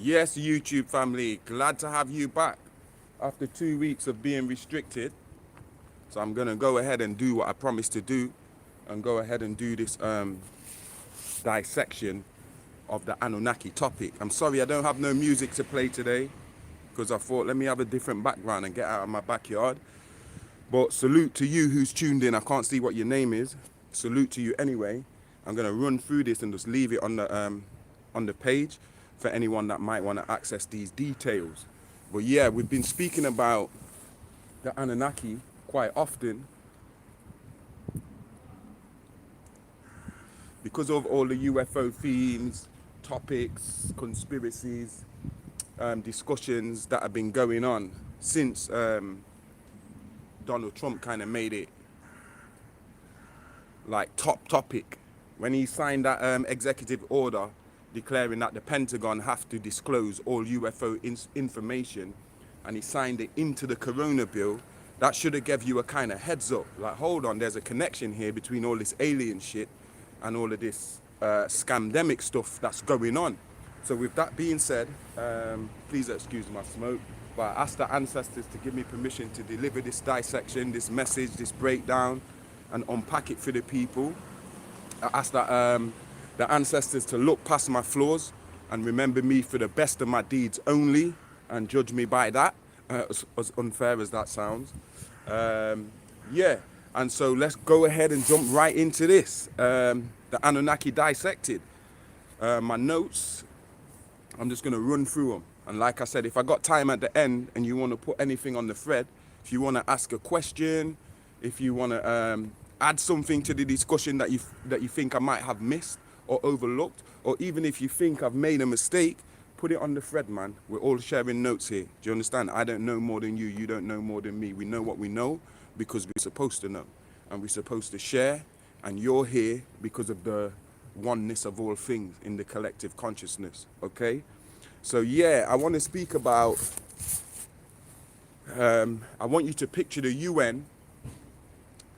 Yes, YouTube family, glad to have you back after 2 weeks of being restricted. So I'm gonna go ahead and do what I promised to do and go ahead and do this dissection of the Anunnaki topic. I'm sorry I don't have no music to play today because I thought let me have a different background and get out of my backyard. But salute to you who's tuned in. I can't see what your name is. Salute to you anyway. I'm gonna run through this and just leave it on the page for anyone that might want to access these details. But yeah, we've been speaking about the Anunnaki quite often because of all the UFO themes, topics, conspiracies, discussions that have been going on since Donald Trump kind of made it like top topic when he signed that executive order declaring that the Pentagon have to disclose all UFO information, and he signed it into the Corona bill. That should have given you a kind of heads up, like hold on, there's a connection here between all this alien shit and all of this scamdemic stuff that's going on. So with that being said, please excuse my smoke, but I asked the ancestors to give me permission to deliver this dissection, this message, this breakdown, and unpack it for the people. I asked that the ancestors to look past my flaws and remember me for the best of my deeds only and judge me by that, as unfair as that sounds. Yeah, and so let's go ahead and jump right into this. The Anunnaki dissected. My notes, I'm just gonna run through them. And like I said, if I got time at the end and you wanna put anything on the thread, if you wanna ask a question, if you wanna add something to the discussion that you think I might have missed or overlooked, or even if you think I've made a mistake, put it on the thread, man. We're all sharing notes here. Do you understand? I don't know more than you. You don't know more than me. We know what we know because we're supposed to know. And we're supposed to share. And you're here because of the oneness of all things in the collective consciousness. Okay? So yeah, I want to speak about, I want you to picture the UN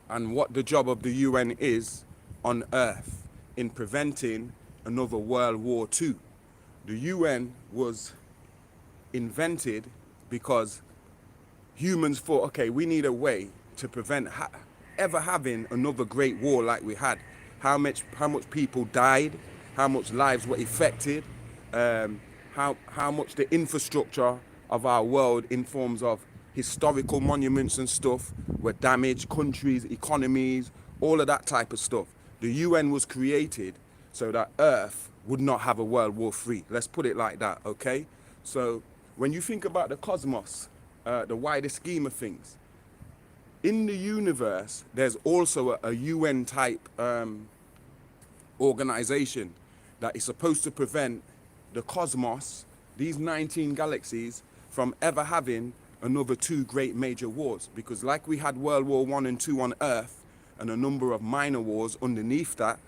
and what the job of the UN is on Earth in preventing another World War II. The UN was invented because humans thought, okay, we need a way to prevent ever having another great war like we had. How much people died, how much lives were affected, how much the infrastructure of our world in forms of historical monuments and stuff were damaged, countries, economies, all of that type of stuff. The UN was created so that Earth would not have a World War III. Let's put it like that, okay? So when you think about the cosmos, the wider scheme of things, in the universe, there's also a UN type organization that is supposed to prevent the cosmos, these 19 galaxies, from ever having another two great major wars. Because like we had World War I and II on Earth and a number of minor wars underneath that,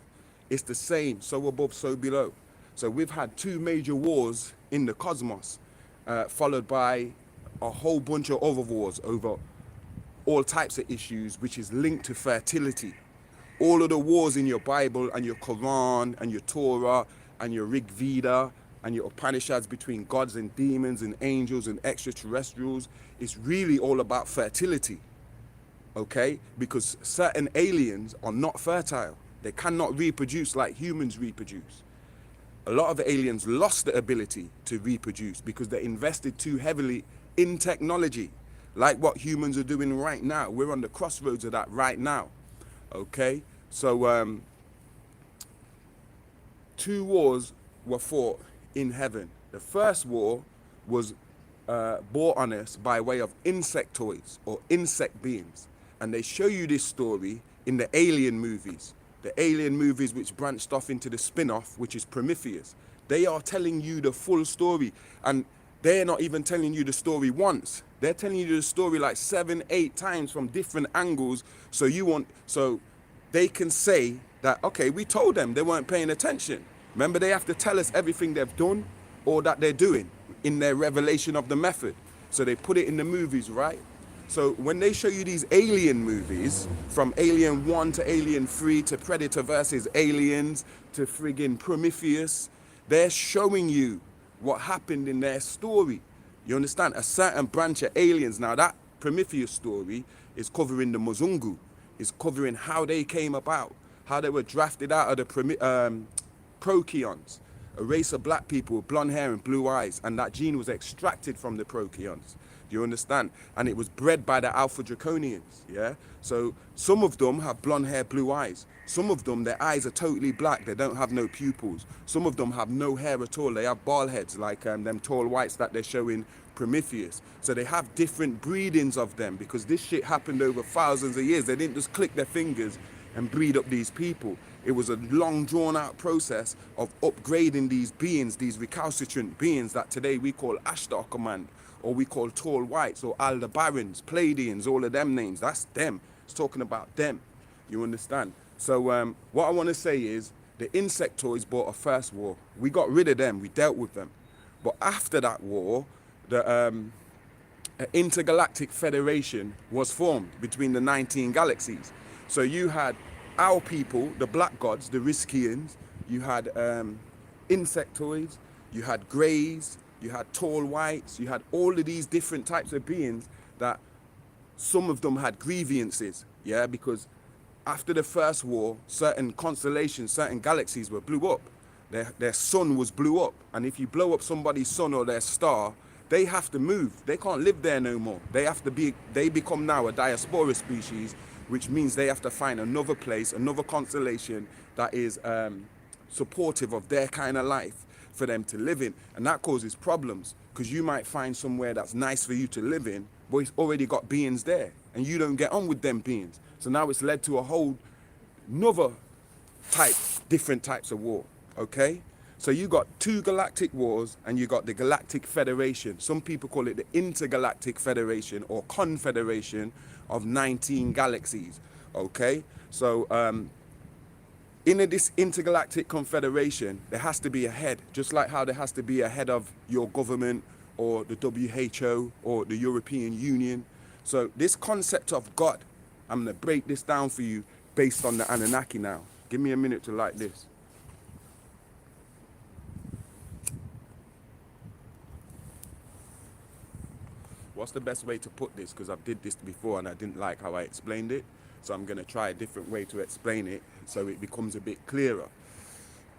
it's the same, so above, so below. So we've had two major wars in the cosmos, followed by a whole bunch of other wars over all types of issues, which is linked to fertility. All of the wars in your Bible and your Quran and your Torah and your Rig Veda and your Upanishads between gods and demons and angels and extraterrestrials, it's really all about fertility, okay? Because certain aliens are not fertile. They cannot reproduce like humans reproduce. A lot of aliens lost the ability to reproduce because they invested too heavily in technology, like what humans are doing right now. We're on the crossroads of that right now, okay? So two wars were fought in heaven. The first war was brought on us by way of insectoids or insect beings. And they show you this story in the Alien movies. The Alien movies which branched off into the spin-off, which is Prometheus. They are telling you the full story. And they're not even telling you the story once. They're telling you the story like 7, 8 times from different angles. So they can say that, okay, we told them they weren't paying attention. Remember, they have to tell us everything they've done or that they're doing in their revelation of the method. So they put it in the movies, right? So when they show you these alien movies, from Alien 1 to Alien 3 to Predator versus Aliens to friggin' Prometheus, they're showing you what happened in their story. You understand? A certain branch of aliens. Now that Prometheus story is covering the Muzungu, is covering how they came about, how they were drafted out of the Proteans, a race of black people with blonde hair and blue eyes, and that gene was extracted from the Proteans. Do you understand? And it was bred by the Alpha Draconians, yeah? So some of them have blonde hair, blue eyes. Some of them, their eyes are totally black. They don't have no pupils. Some of them have no hair at all. They have bald heads, like them tall whites that they're showing Prometheus. So they have different breedings of them, because this shit happened over thousands of years. They didn't just click their fingers and breed up these people. It was a long drawn out process of upgrading these beings, these recalcitrant beings that today we call Ashtar Command, or we call tall whites, or Aldebarans, Pleiadians, all of them names. That's them. It's talking about them. You understand? So what I want to say is the insectoids brought a first war. We got rid of them. We dealt with them. But after that war, the intergalactic federation was formed between the 19 galaxies. So you had our people, the black gods, the Riskians, you had insectoids, you had greys, you had tall whites, you had all of these different types of beings that some of them had grievances, yeah, because after the first war, certain constellations, certain galaxies were blew up. Their sun was blew up. And if you blow up somebody's sun or their star, they have to move. They can't live there no more. They become now a diaspora species, which means they have to find another place, another constellation that is supportive of their kind of life for them to live in. And that causes problems, because you might find somewhere that's nice for you to live in, but it's already got beings there, and you don't get on with them beings. So now it's led to a whole another different types of war, okay? So you got two galactic wars, and you got the Galactic Federation. Some people call it the Intergalactic Federation or Confederation of 19 galaxies, okay? So in this intergalactic confederation, there has to be a head, just like how there has to be a head of your government or the WHO or the European Union. So this concept of God, I'm gonna break this down for you based on the Anunnaki now. Give me a minute to light this. What's the best way to put this? Because I've did this before and I didn't like how I explained it. So I'm gonna try a different way to explain it so it becomes a bit clearer.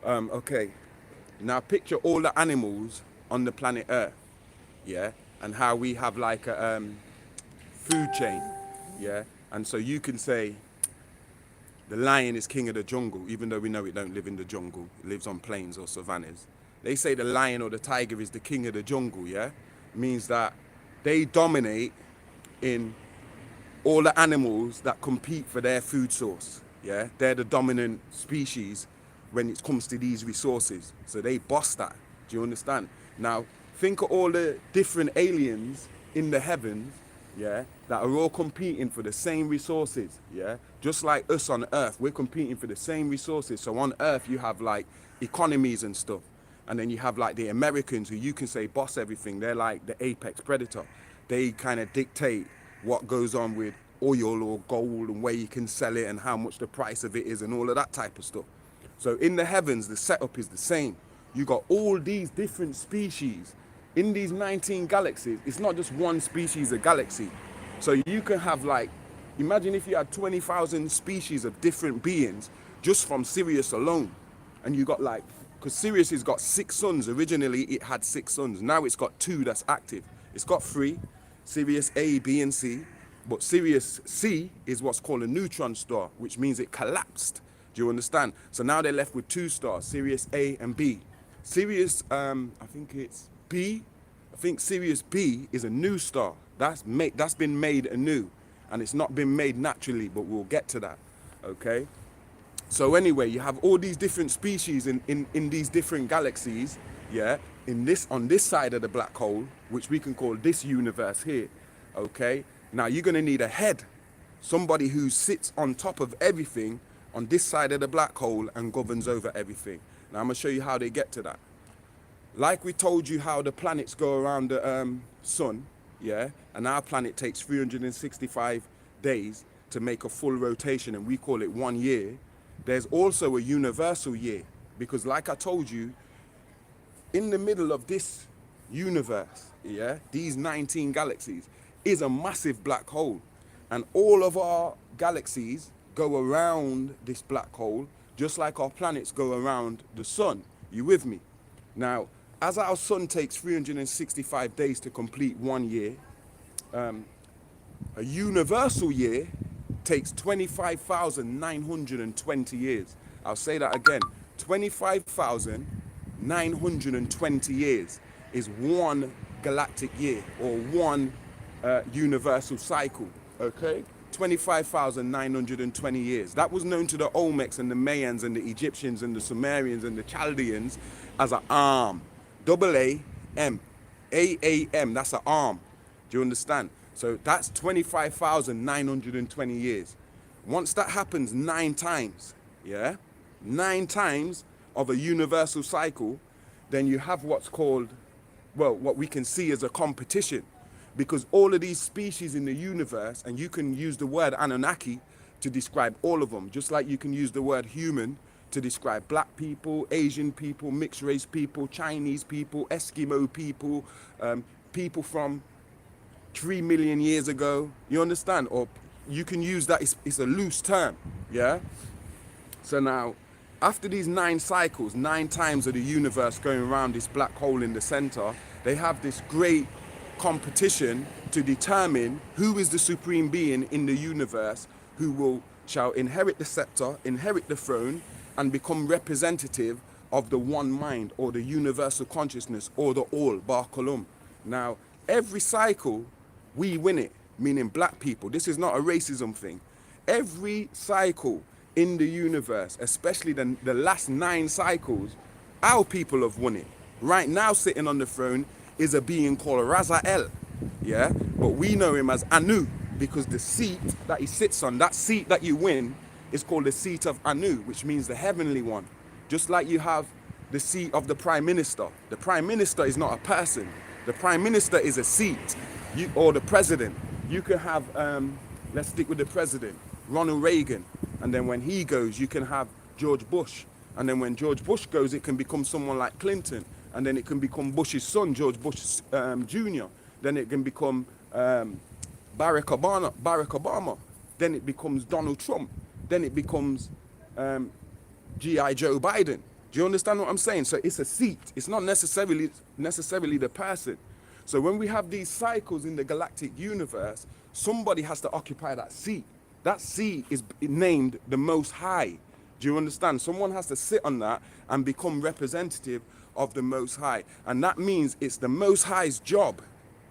Okay, now picture all the animals on the planet Earth, yeah? And how we have like a food chain, yeah? And so you can say the lion is king of the jungle, even though we know it don't live in the jungle. It lives on plains or savannas. They say the lion or the tiger is the king of the jungle, yeah? It means that they dominate in all the animals that compete for their food source, yeah? They're the dominant species when it comes to these resources. So they boss that, do you understand? Now, think of all the different aliens in the heavens, yeah, that are all competing for the same resources, yeah? Just like us on Earth, we're competing for the same resources. So on Earth, you have like economies and stuff. And then you have like the Americans, who you can say boss everything. They're like the apex predator. They kind of dictate what goes on with oil or gold and where you can sell it and how much the price of it is and all of that type of stuff. So in the heavens, the setup is the same. You got all these different species in these 19 galaxies. It's not just one species of galaxy. So you can have like, imagine if you had 20,000 species of different beings just from Sirius alone. And you got like, because Sirius has got 6 suns. Originally it had 6 suns. Now it's got 2 that's active. It's got 3, Sirius A, B and C. But Sirius C is what's called a neutron star, which means it collapsed. Do you understand? So now they're left with 2 stars, Sirius A and B. Sirius, I think it's B. I think Sirius B is a new star. That's been made anew. And it's not been made naturally, but we'll get to that, okay? So anyway, you have all these different species in these different galaxies, yeah? On this side of the black hole, which we can call this universe here, okay? Now you're gonna need a head, somebody who sits on top of everything on this side of the black hole and governs over everything. Now I'm gonna show you how they get to that. Like we told you how the planets go around the sun, yeah? And our planet takes 365 days to make a full rotation, and we call it 1 year. There's also a universal year, because like I told you, in the middle of this universe, yeah, these 19 galaxies, is a massive black hole. And all of our galaxies go around this black hole, just like our planets go around the sun. You with me? Now, as our sun takes 365 days to complete 1 year, a universal year takes 25,920 years. I'll say that again. 25,920 years is one galactic year, or one universal cycle, okay? 25,920 years. That was known to the Olmecs and the Mayans and the Egyptians and the Sumerians and the Chaldeans as an arm. A-A-M. A-A-M, that's an arm. Do you understand? So that's 25,920 years. Once that happens 9 times, yeah? 9 times of a universal cycle, then you have what's called, well, what we can see as a competition. Because all of these species in the universe, and you can use the word Anunnaki to describe all of them, just like you can use the word human to describe black people, Asian people, mixed race people, Chinese people, Eskimo people, people from 3 million years ago, you understand? Or you can use that, it's a loose term, yeah? So now, after these 9 cycles, 9 times of the universe going around this black hole in the center, they have this great competition to determine who is the supreme being in the universe who shall inherit the scepter, inherit the throne, and become representative of the one mind, or the universal consciousness, or the all, Bar Kolum. Now, every cycle, we win it, meaning black people. This is not a racism thing. Every cycle in the universe, especially the last 9 cycles, our people have won it. Right now, sitting on the throne is a being called Razael, yeah? But we know him as Anu, because the seat that he sits on, that seat that you win, is called the seat of Anu, which means the heavenly one. Just like you have the seat of the prime minister. The prime minister is not a person. The prime minister is a seat, or the president. You can have, let's stick with the president, Ronald Reagan. And then when he goes, you can have George Bush. And then when George Bush goes, it can become someone like Clinton. And then it can become Bush's son, George Bush Jr. Then it can become Barack Obama. Then it becomes Donald Trump. Then it becomes G.I. Joe Biden. Do you understand what I'm saying? So it's a seat. It's not necessarily the person. So when we have these cycles in the galactic universe, somebody has to occupy that seat. That seat is named the Most High. Do you understand? Someone has to sit on that and become representative of the Most High. And that means it's the Most High's job.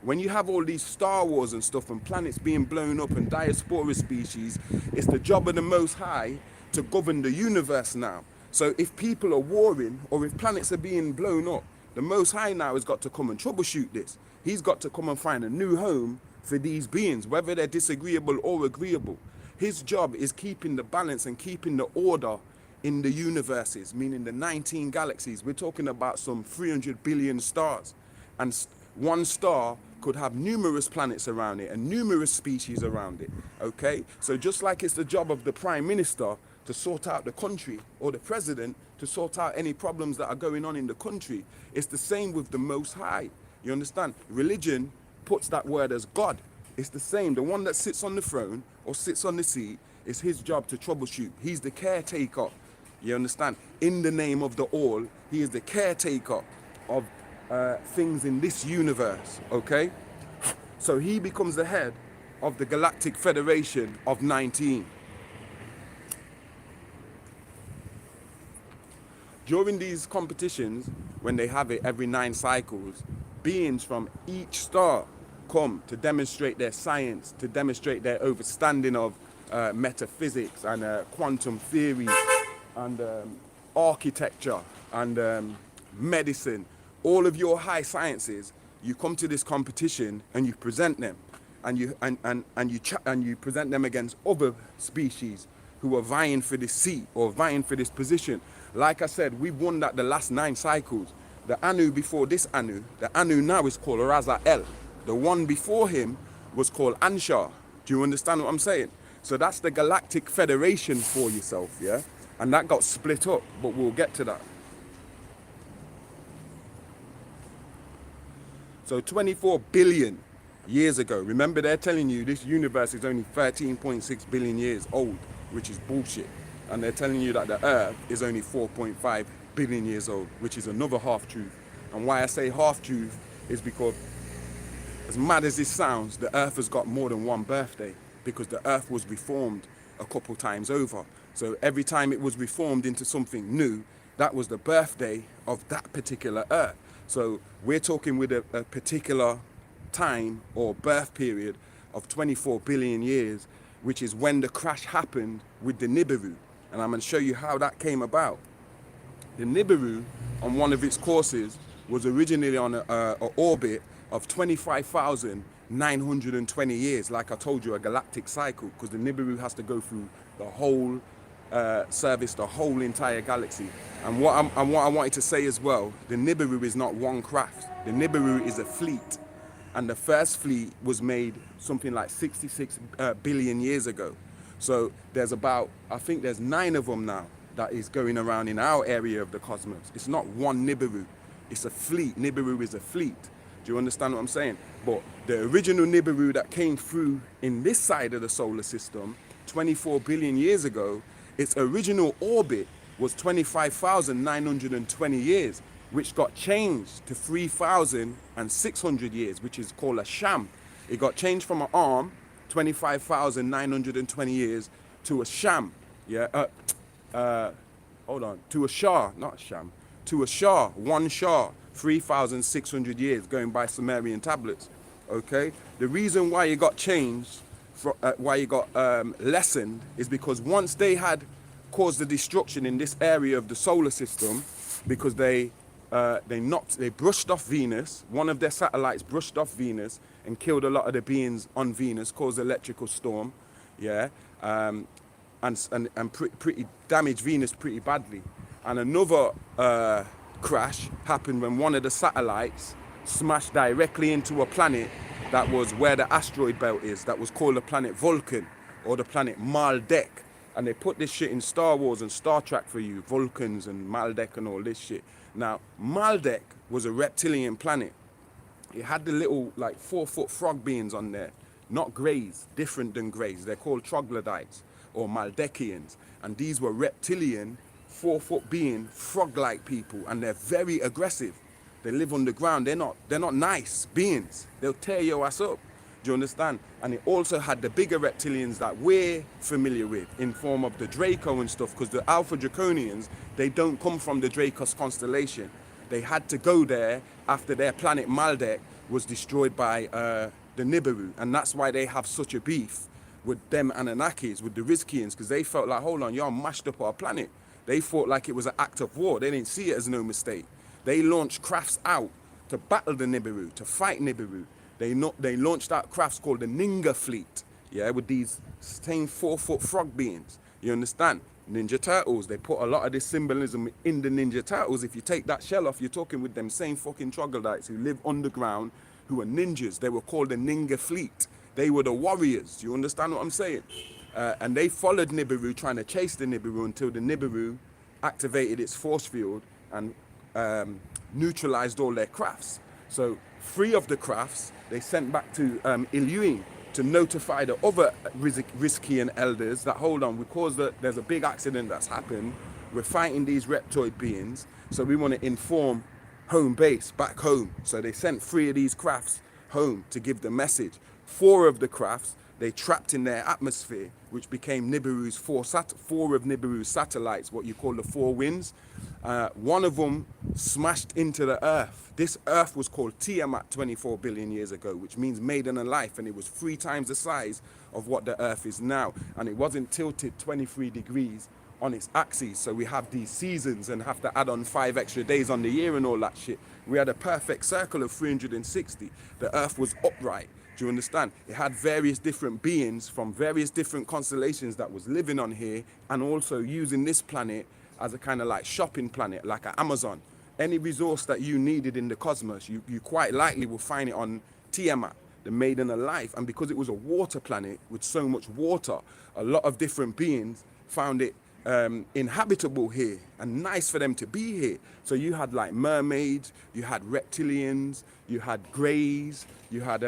When you have all these Star Wars and stuff and planets being blown up and diaspora species, it's the job of the Most High to govern the universe now. So if people are warring, or if planets are being blown up, the Most High now has got to come and troubleshoot this. He's got to come and find a new home for these beings, whether they're disagreeable or agreeable. His job is keeping the balance and keeping the order in the universes, meaning the 19 galaxies. We're talking about some 300 billion stars. And one star could have numerous planets around it and numerous species around it, okay? So just like it's the job of the prime minister to sort out the country, or the president to sort out any problems that are going on in the country, it's the same with the Most High. You understand? Religion puts that word as God. It's the same. The one that sits on the throne or sits on the seat, it's his job to troubleshoot. He's the caretaker. You understand? In the name of the all, he is the caretaker of things in this universe, okay? So he becomes the head of the Galactic Federation of 19. During these competitions, when they have it every 9 cycles, beings from each star come to demonstrate their science, to demonstrate their understanding of metaphysics and quantum theory and architecture and medicine. All of your high sciences, you come to this competition and you present them, and you present them against other species who are vying for this seat or vying for this position. Like I said, we've won that the last 9 cycles. The Anu before this Anu, the Anu now is called Razael. The one before him was called Anshar. Do you understand what I'm saying? So that's the Galactic Federation for yourself, yeah? And that got split up, but we'll get to that. So 24 billion years ago. Remember, they're telling you this universe is only 13.6 billion years old, which is bullshit. And they're telling you that the Earth is only 4.5 billion years old, which is another half-truth. And why I say half-truth is because, as mad as this sounds, the Earth has got more than one birthday, because the Earth was reformed a couple times over. So every time it was reformed into something new, that was the birthday of that particular Earth. So we're talking with a particular time or birth period of 24 billion years, which is when the crash happened with the Nibiru. And I'm going to show you how that came about. The Nibiru, on one of its courses, was originally on an orbit of 25,920 years, like I told you, a galactic cycle, because the Nibiru has to go through the whole service, the whole entire galaxy. And what I wanted to say as well, the Nibiru is not one craft. The Nibiru is a fleet. And the first fleet was made something like 66 billion years ago. So there's about, I think there's 9 of them now that is going around in our area of the cosmos. It's not one Nibiru, it's a fleet. Nibiru is a fleet. Do you understand what I'm saying? But the original Nibiru that came through in this side of the solar system 24 billion years ago, its original orbit was 25,920 years, which got changed to 3,600 years, which is called a sham. It got changed from an arm, 25,920 years, to a sham. Yeah, hold on, to a shah, not sham, to a shah, one shah, 3,600 years, going by Sumerian tablets. Okay, the reason why it got changed, why it got lessened, is because once they had caused the destruction in this area of the solar system, because they brushed off Venus. One of their satellites brushed off Venus and killed a lot of the beings on Venus, caused electrical storm, yeah, and pretty damaged Venus pretty badly. And another crash happened when one of the satellites smashed directly into a planet that was where the asteroid belt is, that was called the planet Vulcan, or the planet Maldek. And they put this shit in Star Wars and Star Trek for you, Vulcans and Maldek and all this shit. Now, Maldek was a reptilian planet. It had the little, like, 4-foot frog beings on there. Not greys, different than greys. They're called troglodytes or Maldekians. And these were reptilian, 4-foot being, frog-like people. And they're very aggressive. They live underground. They're not nice beings. They'll tear your ass up. Do you understand? And it also had the bigger reptilians that we're familiar with in form of the Draco and stuff, because the Alpha Draconians, they don't come from the Dracos constellation. They had to go there after their planet Maldek was destroyed by the Nibiru. And that's why they have such a beef with them Anunnakis, with the Rizkians, because they felt like, hold on, y'all mashed up our planet. They thought like it was an act of war. They didn't see it as no mistake. They launched crafts out to battle the Nibiru, to fight Nibiru. They launched out crafts called the Ninga Fleet, yeah, with these same 4-foot frog beings. You understand? Ninja Turtles, they put a lot of this symbolism in the Ninja Turtles. If you take that shell off, you're talking with them same fucking troglodytes who live underground, who are ninjas. They were called the Ninga Fleet. They were the warriors. Do you understand what I'm saying? And they followed Nibiru, trying to chase the Nibiru until the Nibiru activated its force field and neutralized all their crafts. So 3 of the crafts they sent back to Iluin to notify the other Rizkian elders that, hold on, there's a big accident that's happened. We're fighting these reptoid beings, so we want to inform home base, back home. So they sent 3 of these crafts home to give the message. 4 of the crafts they trapped in their atmosphere, which became Nibiru's 4 of Nibiru's satellites, what you call the 4 winds. One of them smashed into the Earth. This Earth was called Tiamat 24 billion years ago, which means maiden of life, and it was 3 times the size of what the Earth is now. And it wasn't tilted 23 degrees on its axis, so we have these seasons and have to add on 5 extra days on the year and all that shit. We had a perfect circle of 360. The Earth was upright. Do you understand? It had various different beings from various different constellations that was living on here, and also using this planet as a kind of like shopping planet, like an Amazon. Any resource that you needed in the cosmos, you quite likely will find it on Tiamat, the maiden of life. And because it was a water planet with so much water, a lot of different beings found it inhabitable here and nice for them to be here. So you had like mermaids, you had reptilians, you had greys, you had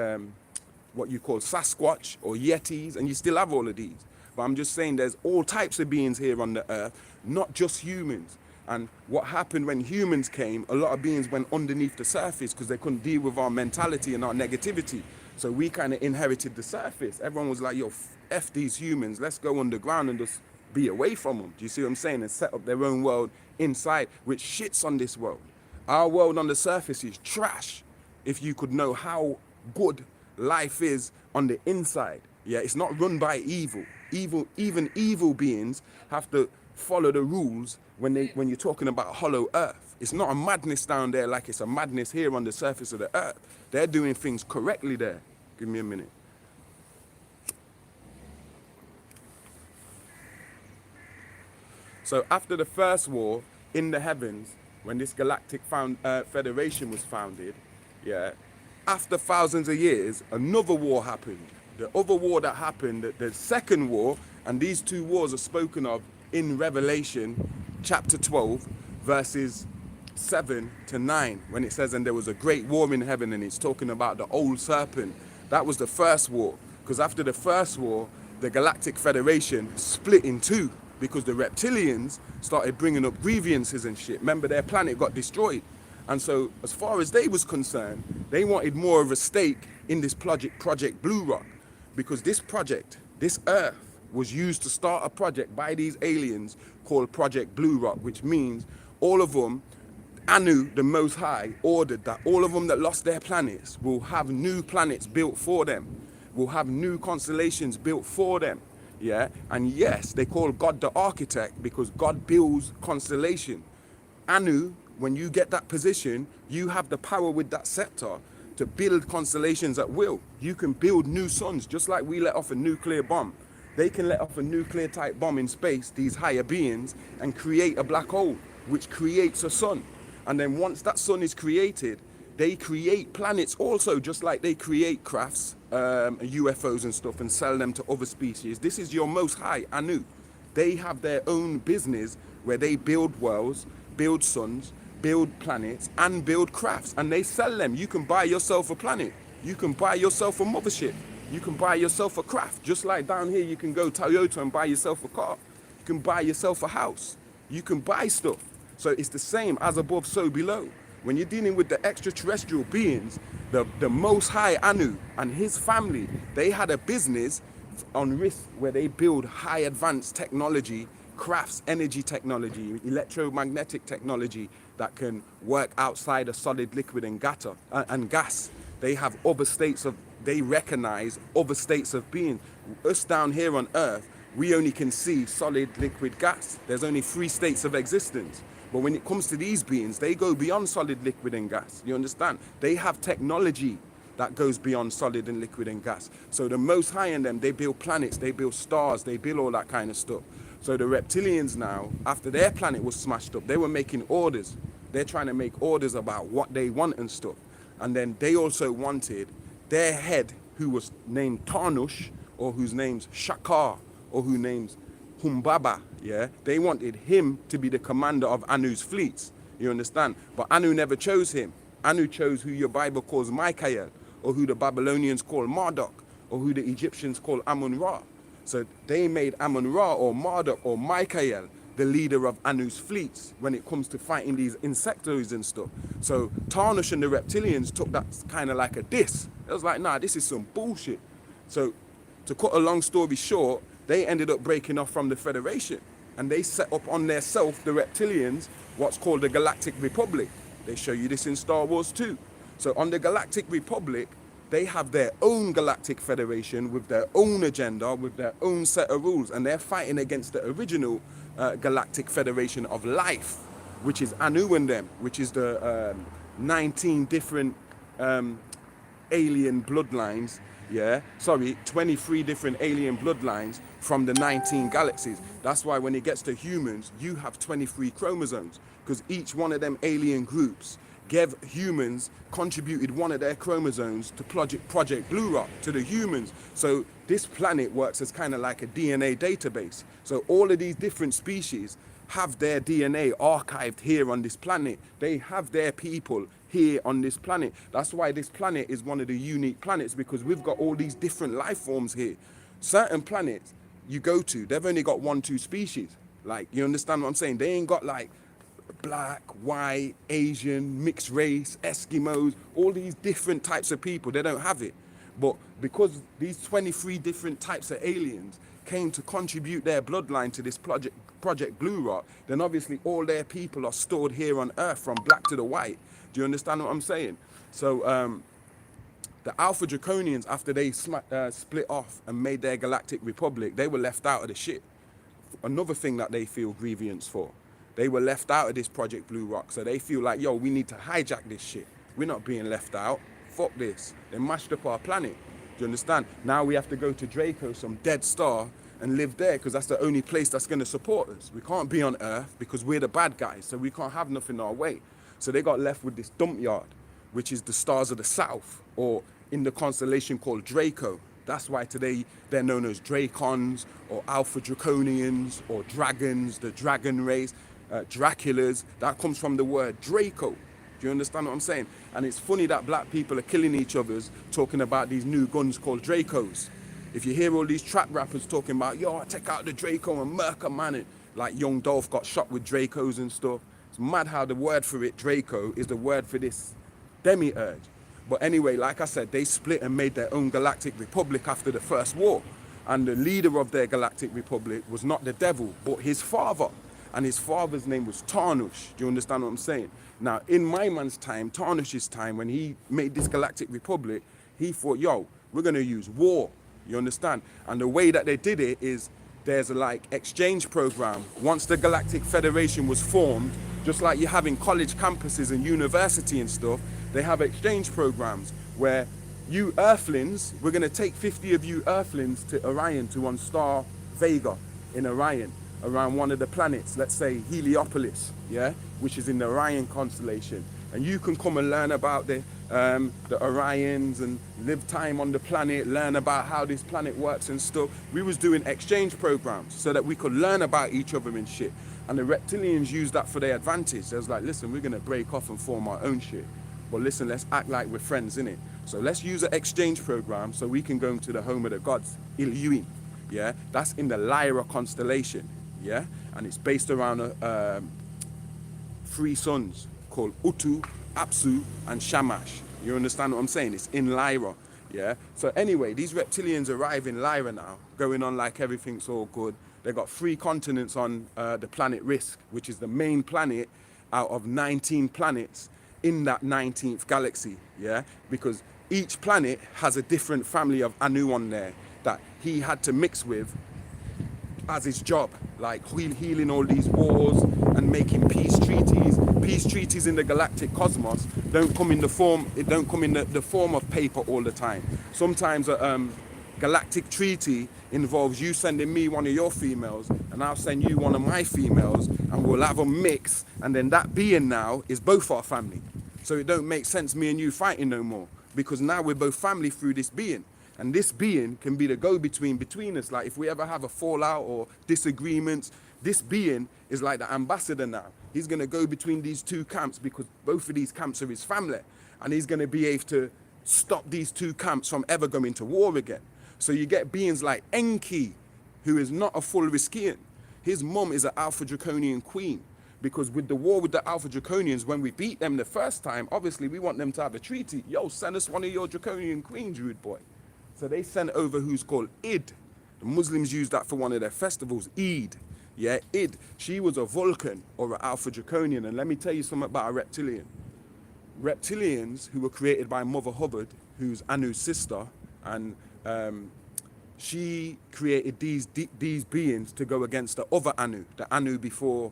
what you call Sasquatch or Yetis, and you still have all of these. But I'm just saying there's all types of beings here on the earth, not just humans. And what happened when humans came, a lot of beings went underneath the surface because they couldn't deal with our mentality and our negativity. So we kind of inherited the surface. Everyone was like, yo, F these humans, let's go underground and just be away from them. Do you see what I'm saying? And set up their own world inside, which shits on this world. Our world on the surface is trash. If you could know how good life is on the inside. Yeah, it's not run by evil. Even evil beings have to follow the rules when you're talking about hollow earth. It's not a madness down there like it's a madness here on the surface of the earth. They're doing things correctly there. Give me a minute. So after the first war in the heavens, when this galactic federation was founded, yeah, after thousands of years, another war happened. The other war that happened, the second war, and these two wars are spoken of in Revelation chapter 12, verses 7 to 9, when it says, and there was a great war in heaven, and it's talking about the old serpent. That was the first war, because after the first war, the Galactic Federation split in two, because the reptilians started bringing up grievances and shit. Remember, their planet got destroyed. And so, as far as they was concerned, they wanted more of a stake in this Project Blue Rock, because this project, this Earth, was used to start a project by these aliens called Project Blue Rock, which means all of them, Anu, the Most High, ordered that all of them that lost their planets will have new planets built for them, will have new constellations built for them. Yeah, and yes, they call God the architect because God builds constellation. Anu, when you get that position, you have the power with that scepter to build constellations at will. You can build new suns, just like we let off a nuclear bomb. They can let off a nuclear type bomb in space, these higher beings, and create a black hole, which creates a sun. And then once that sun is created, they create planets also, just like they create crafts, UFOs and stuff, and sell them to other species. This is your Most High, Anu. They have their own business where they build worlds, build suns, build planets, and build crafts, and they sell them. You can buy yourself a planet. You can buy yourself a mothership. You can buy yourself a craft. Just like down here, you can go Toyota and buy yourself a car. You can buy yourself a house. You can buy stuff. So it's the same, as above, so below. When you're dealing with the extraterrestrial beings, the Most High Anu and his family, they had a business on risk where they build high advanced technology, crafts, energy technology, electromagnetic technology that can work outside of solid, liquid, and gas. They have other states of, they recognize other states of being. Us down here on Earth, we only can see solid, liquid, gas. There's only 3 states of existence. But when it comes to these beings, they go beyond solid, liquid, and gas. You understand? They have technology that goes beyond solid and liquid and gas. So the Most High in them, they build planets, they build stars, they build all that kind of stuff. So the reptilians now, after their planet was smashed up, they were making orders. They're trying to make orders about what they want and stuff. And then they also wanted their head, who was named Tarnush, or whose name's Shakar, or whose name's Humbaba, yeah? They wanted him to be the commander of Anu's fleets, you understand? But Anu never chose him. Anu chose who your Bible calls Michael, or who the Babylonians call Marduk, or who the Egyptians call Amun-Ra. So they made Amun-Ra or Marduk or Michael the leader of Anu's fleets when it comes to fighting these insectoids and stuff. So Tarnush and the reptilians took that kind of like a diss. It was like, nah, this is some bullshit. So to cut a long story short, they ended up breaking off from the Federation, and they set up on their self, the reptilians, what's called the Galactic Republic. They show you this in Star Wars too. So on the Galactic Republic, they have their own Galactic Federation with their own agenda, with their own set of rules, and they're fighting against the original Galactic Federation of Life, which is Anu and them, which is the 19 different alien bloodlines, 23 different alien bloodlines from the 19 galaxies. That's why when it gets to humans, you have 23 chromosomes, because each one of them alien groups gave humans, contributed one of their chromosomes to Project Blue Rock, to the humans. So this planet works as kind of like a DNA database. So all of these different species have their DNA archived here on this planet. They have their people here on this planet. That's why this planet is one of the unique planets, because we've got all these different life forms here. Certain planets you go to, they've only got 1-2 species. Like, you understand what I'm saying? They ain't got like black, white, Asian, mixed race, Eskimos, all these different types of people. They don't have it. But because these 23 different types of aliens came to contribute their bloodline to this Project Blue Rock, then obviously all their people are stored here on Earth, from black to the white. Do you understand what I'm saying? So the Alpha Draconians, after they split off and made their galactic republic, they were left out of the shit. Another thing that they feel grievance for. They were left out of this Project Blue Rock. So they feel like, yo, we need to hijack this shit. We're not being left out. Fuck this. They mashed up our planet. Do you understand? Now we have to go to Draco, some dead star, and live there, because that's the only place that's going to support us. We can't be on Earth because we're the bad guys, so we can't have nothing our way. So they got left with this dump yard, which is the stars of the south, or in the constellation called Draco. That's why today they're known as Dracons, or Alpha Draconians, or dragons, the dragon race, Draculas. That comes from the word Draco. Do you understand what I'm saying? And it's funny that black people are killing each other, talking about these new guns called Dracos. If you hear all these trap rappers talking about, yo, I take out the Draco and murk a man, and like Young Dolph got shot with Dracos and stuff. It's mad how the word for it, Draco, is the word for this demiurge. But anyway, like I said, they split and made their own galactic republic after the First War. And the leader of their galactic republic was not the devil, but his father. And his father's name was Tarnush. Do you understand what I'm saying? Now, in my man's time, Tarnush's time, when he made this galactic republic, he thought, yo, we're going to use war. You understand? And the way that they did it is there's a like exchange program. Once the Galactic Federation was formed, just like you have in college campuses and university and stuff, they have exchange programs where you Earthlings, we're going to take 50 of you Earthlings to Orion, to one star Vega in Orion, around one of the planets, let's say Heliopolis, yeah, which is in the Orion constellation. And you can come and learn about the Orions and live time on the planet, learn about how this planet works and stuff. We was doing exchange programs so that we could learn about each other and shit. And the reptilians used that for their advantage. They was like, listen, we're going to break off and form our own shit. But listen, let's act like we're friends, innit? So let's use an exchange program so we can go into the home of the gods, Ilyuin. Yeah, that's in the Lyra constellation. Yeah, and it's based around 3 suns called Utu, Apsu, and Shamash. You understand what I'm saying? It's in Lyra. Yeah. So anyway, these reptilians arrive in Lyra now, going on like everything's all good. They got 3 continents on the planet Risk, which is the main planet out of 19 planets in that 19th galaxy. Yeah, because each planet has a different family of Anu on there that he had to mix with as his job, like healing all these wars and making peace treaties. Peace treaties in the galactic cosmos don't come in the form, the form of paper all the time. Sometimes a galactic treaty involves you sending me one of your females and I'll send you one of my females, and we'll have a mix, and then that being now is both our family. So it don't make sense me and you fighting no more, because now we're both family through this being. And this being can be the go-between between us. Like if we ever have a fallout or disagreements, this being is like the ambassador now. He's going to go between these 2 camps, because both of these camps are his family. And he's going to be able to stop these 2 camps from ever going to war again. So you get beings like Enki, who is not a full Riskian. His mum is an Alpha Draconian queen. Because with the war with the Alpha Draconians, when we beat them the first time, obviously we want them to have a treaty. Yo, send us one of your Draconian queens, rude boy. So they sent over who's called Id. The Muslims use that for one of their festivals, Eid. Yeah, Id. She was a Vulcan or an Alpha Draconian. And let me tell you something about a reptilian. Reptilians who were created by Mother Hubbard, who's Anu's sister, and she created these beings to go against the other Anu, the Anu before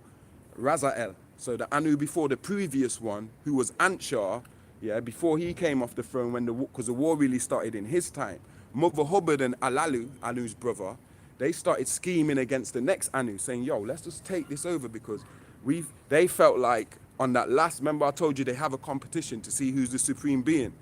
Razael. So the Anu before the previous one, who was Anshar, yeah, before he came off the throne, because the war really started in his time. Mother Hubbard and Alalu, Anu's brother, they started scheming against the next Anu, saying, yo, let's just take this over, because they felt like on that last, remember I told you they have a competition to see who's the supreme being.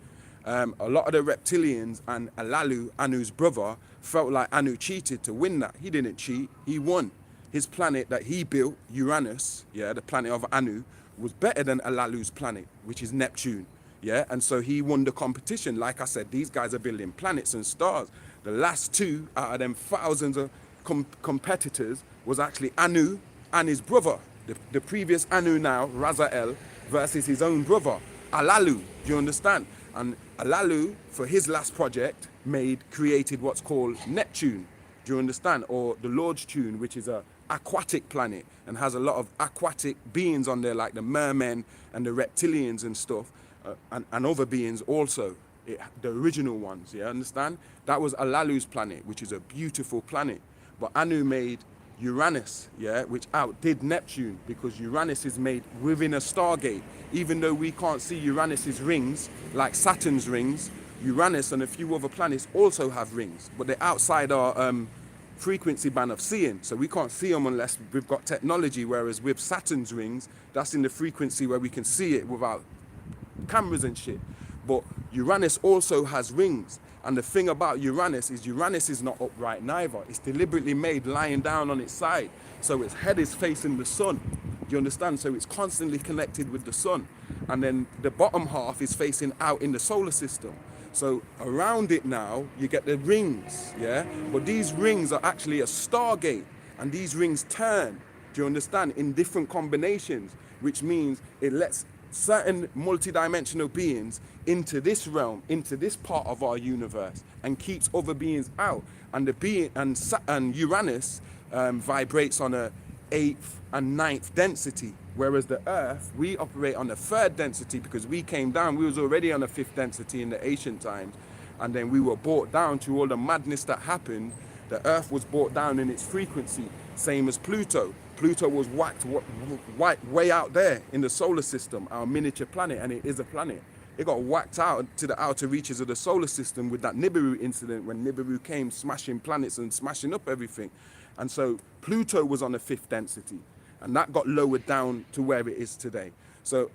A lot of the reptilians and Alalu, Anu's brother, felt like Anu cheated to win that. He didn't cheat, he won. His planet that he built, Uranus, yeah, the planet of Anu, was better than Alalu's planet, which is Neptune. Yeah, and so he won the competition. Like I said, these guys are building planets and stars. The last two out of them thousands of competitors was actually Anu and his brother. The previous Anu now, Razael, versus his own brother, Alalu. Do you understand? And Alalu, for his last project, created what's called Neptune. Do you understand? Or the Lord's Tune, which is a aquatic planet and has a lot of aquatic beings on there, like the mermen and the reptilians and stuff, and other beings also, the original ones, you understand? That was Alalu's planet, which is a beautiful planet. But Anu made Uranus, yeah, which outdid Neptune, because Uranus is made within a stargate. Even though we can't see Uranus's rings, like Saturn's rings, Uranus and a few other planets also have rings, but they're outside our frequency band of seeing, so we can't see them unless we've got technology, whereas with Saturn's rings, that's in the frequency where we can see it without cameras and shit. But Uranus also has rings, and the thing about Uranus is not upright neither. It's deliberately made lying down on its side, so its head is facing the sun. Do you understand? So it's constantly connected with the sun, and then the bottom half is facing out in the solar system. So around it now, you get the rings, yeah? But these rings are actually a stargate, and these rings turn, do you understand, in different combinations, which means it lets certain multidimensional beings into this realm, into this part of our universe, and keeps other beings out. And the being and Uranus vibrates on a 8th and 9th density, whereas the Earth, we operate on the 3rd density, because we came down, we was already on the 5th density in the ancient times, and then we were brought down to all the madness that happened. The Earth was brought down in its frequency, same as Pluto. Pluto was whacked way out there in the solar system, our miniature planet, and it is a planet. It got whacked out to the outer reaches of the solar system with that Nibiru incident, when Nibiru came smashing planets and smashing up everything. And so Pluto was on the 5th density, and that got lowered down to where it is today. So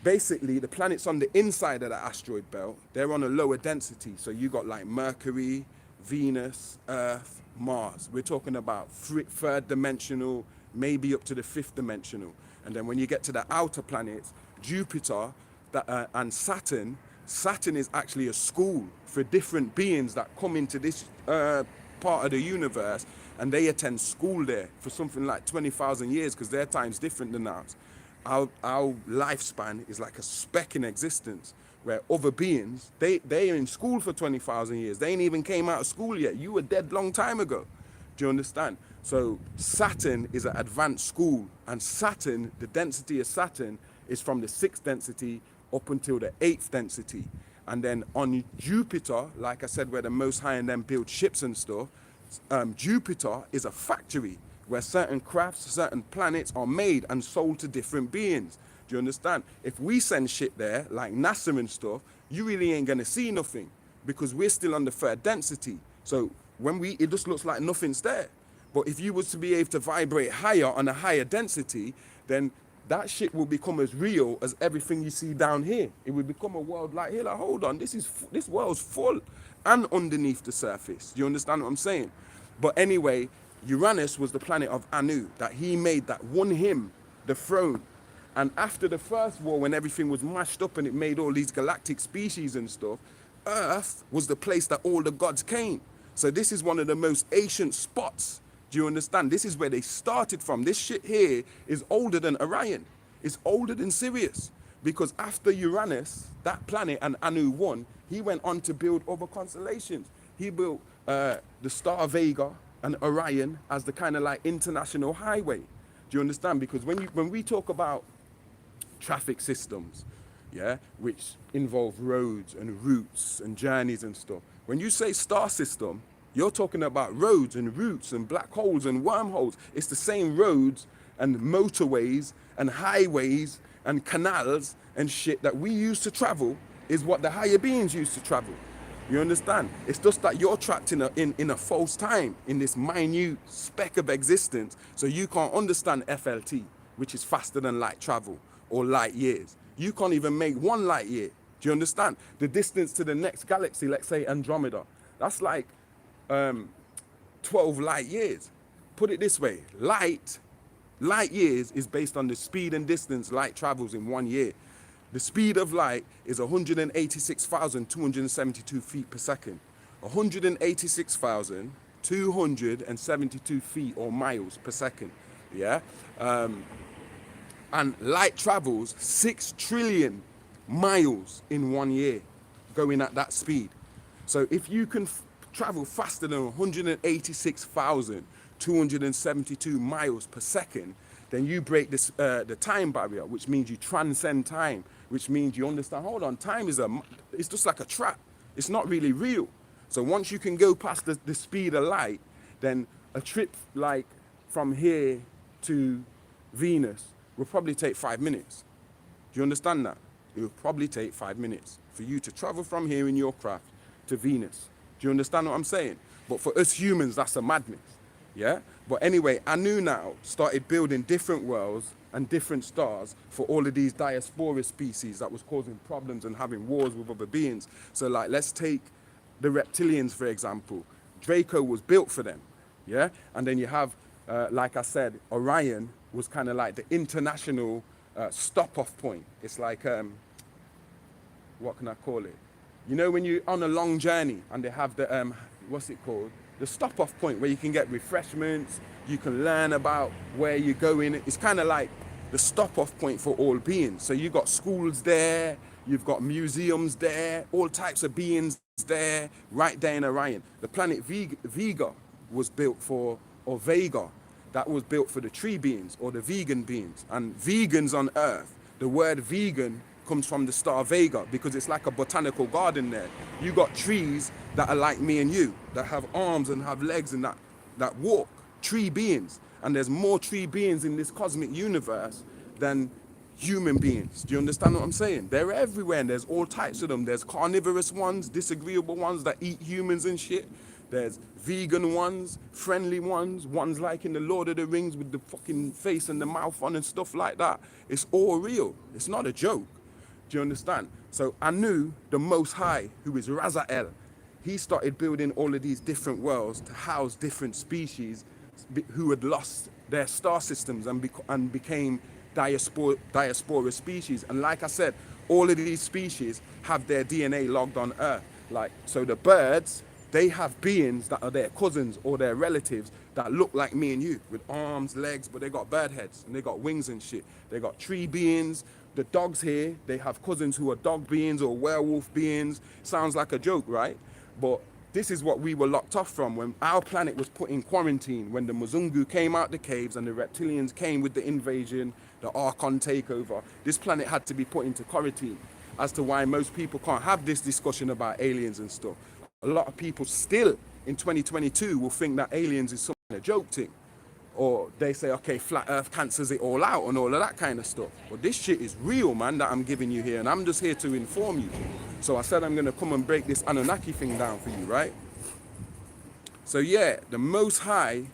basically, the planets on the inside of the asteroid belt, they're on a lower density. So you got like Mercury, Venus, Earth, Mars. We're talking about 3rd dimensional, maybe up to the 5th dimensional. And then when you get to the outer planets, Jupiter and Saturn is actually a school for different beings that come into this part of the universe, and they attend school there for something like 20,000 years, because their time's different than ours. Our lifespan is like a speck in existence, where other beings, they're in school for 20,000 years. They ain't even came out of school yet. You were dead long time ago. Do you understand? So Saturn is an advanced school, and Saturn, the density of Saturn is from the 6th density up until the 8th density. And then on Jupiter, like I said, where the Most High and them build ships and stuff, Jupiter is a factory where certain crafts, certain planets are made and sold to different beings. Do you understand? If we send shit there, like NASA and stuff, you really ain't gonna see nothing, because we're still on the 3rd density. So when it just looks like nothing's there. But if you was to be able to vibrate higher on a higher density, then that shit will become as real as everything you see down here. It will become a world like here. Like, hold on, this world's full and underneath the surface. Do you understand what I'm saying? But anyway, Uranus was the planet of Anu that he made, that won him the throne. And after the First War, when everything was mashed up and it made all these galactic species and stuff, Earth was the place that all the gods came. So this is one of the most ancient spots. Do you understand? This is where they started from. This shit here is older than Orion. It's older than Sirius. Because after Uranus, that planet, and Anu won, he went on to build other constellations. He built the star Vega and Orion as the kind of like international highway. Do you understand? Because when we talk about traffic systems, yeah, which involve roads and routes and journeys and stuff, when you say star system, you're talking about roads and routes and black holes and wormholes. It's the same roads and motorways and highways and canals and shit that we used to travel is what the higher beings used to travel. You understand? It's just that you're trapped in a false time, in this minute speck of existence, so you can't understand FLT, which is faster than light travel, or light years. You can't even make 1 light year. Do you understand? The distance to the next galaxy, let's say Andromeda, that's like 12 light years. Put it this way, light years is based on the speed and distance light travels in 1 year. The speed of light is 186,272 feet per second. 186,272 feet or miles per second. Yeah? And light travels 6 trillion miles in 1 year, going at that speed. So if you can travel faster than 186,272 miles per second, then you break this, the time barrier, which means you transcend time, which means you understand, hold on, time is it's just like a trap. It's not really real. So once you can go past the speed of light, then a trip like from here to Venus will probably take 5 minutes. Do you understand that? It will probably take 5 minutes for you to travel from here in your craft to Venus. Do you understand what I'm saying? But for us humans, that's a madness. Yeah? But anyway, Anu now started building different worlds and different stars for all of these diaspora species that was causing problems and having wars with other beings. So like, let's take the reptilians, for example. Draco was built for them. Yeah? And then you have, like I said, Orion was kind of like the international stop-off point. It's like, what can I call it? You know, when you're on a long journey and they have the, what's it called? The stop-off point where you can get refreshments, you can learn about where you're going. It's kind of like the stop-off point for all beings. So you've got schools there, you've got museums there, all types of beings there, right there in Orion. The planet Vega was built for, or Vega, that was built for the tree beings or the vegan beings. And vegans on Earth, the word vegan comes from the star Vega because it's like a botanical garden there. You got trees that are like me and you, that have arms and have legs and that walk, tree beings. And there's more tree beings in this cosmic universe than human beings. Do you understand what I'm saying? They're everywhere and there's all types of them. There's carnivorous ones, disagreeable ones that eat humans and shit. There's vegan ones, friendly ones, ones like in the Lord of the Rings with the fucking face and the mouth on and stuff like that. It's all real. It's not a joke. Do you understand? So Anu, the Most High, who is Razael, he started building all of these different worlds to house different species who had lost their star systems and became diaspora species. And like I said, all of these species have their DNA logged on Earth. Like, so the birds, they have beings that are their cousins or their relatives that look like me and you with arms, legs, but they got bird heads and they got wings and shit. They got tree beings. The dogs here, they have cousins who are dog beings or werewolf beings. Sounds like a joke, right? But this is what we were locked off from when our planet was put in quarantine, when the Muzungu came out the caves and the reptilians came with the invasion, the Archon takeover. This planet had to be put into quarantine as to why most people can't have this discussion about aliens and stuff. A lot of people still in 2022 will think that aliens is some kind of joke thing. Or they say, okay, flat earth cancels it all out and all of that kind of stuff. But this shit is real, man, that I'm giving you here. And I'm just here to inform you. So I said I'm going to come and break this Anunnaki thing down for you, right? So yeah, the Most High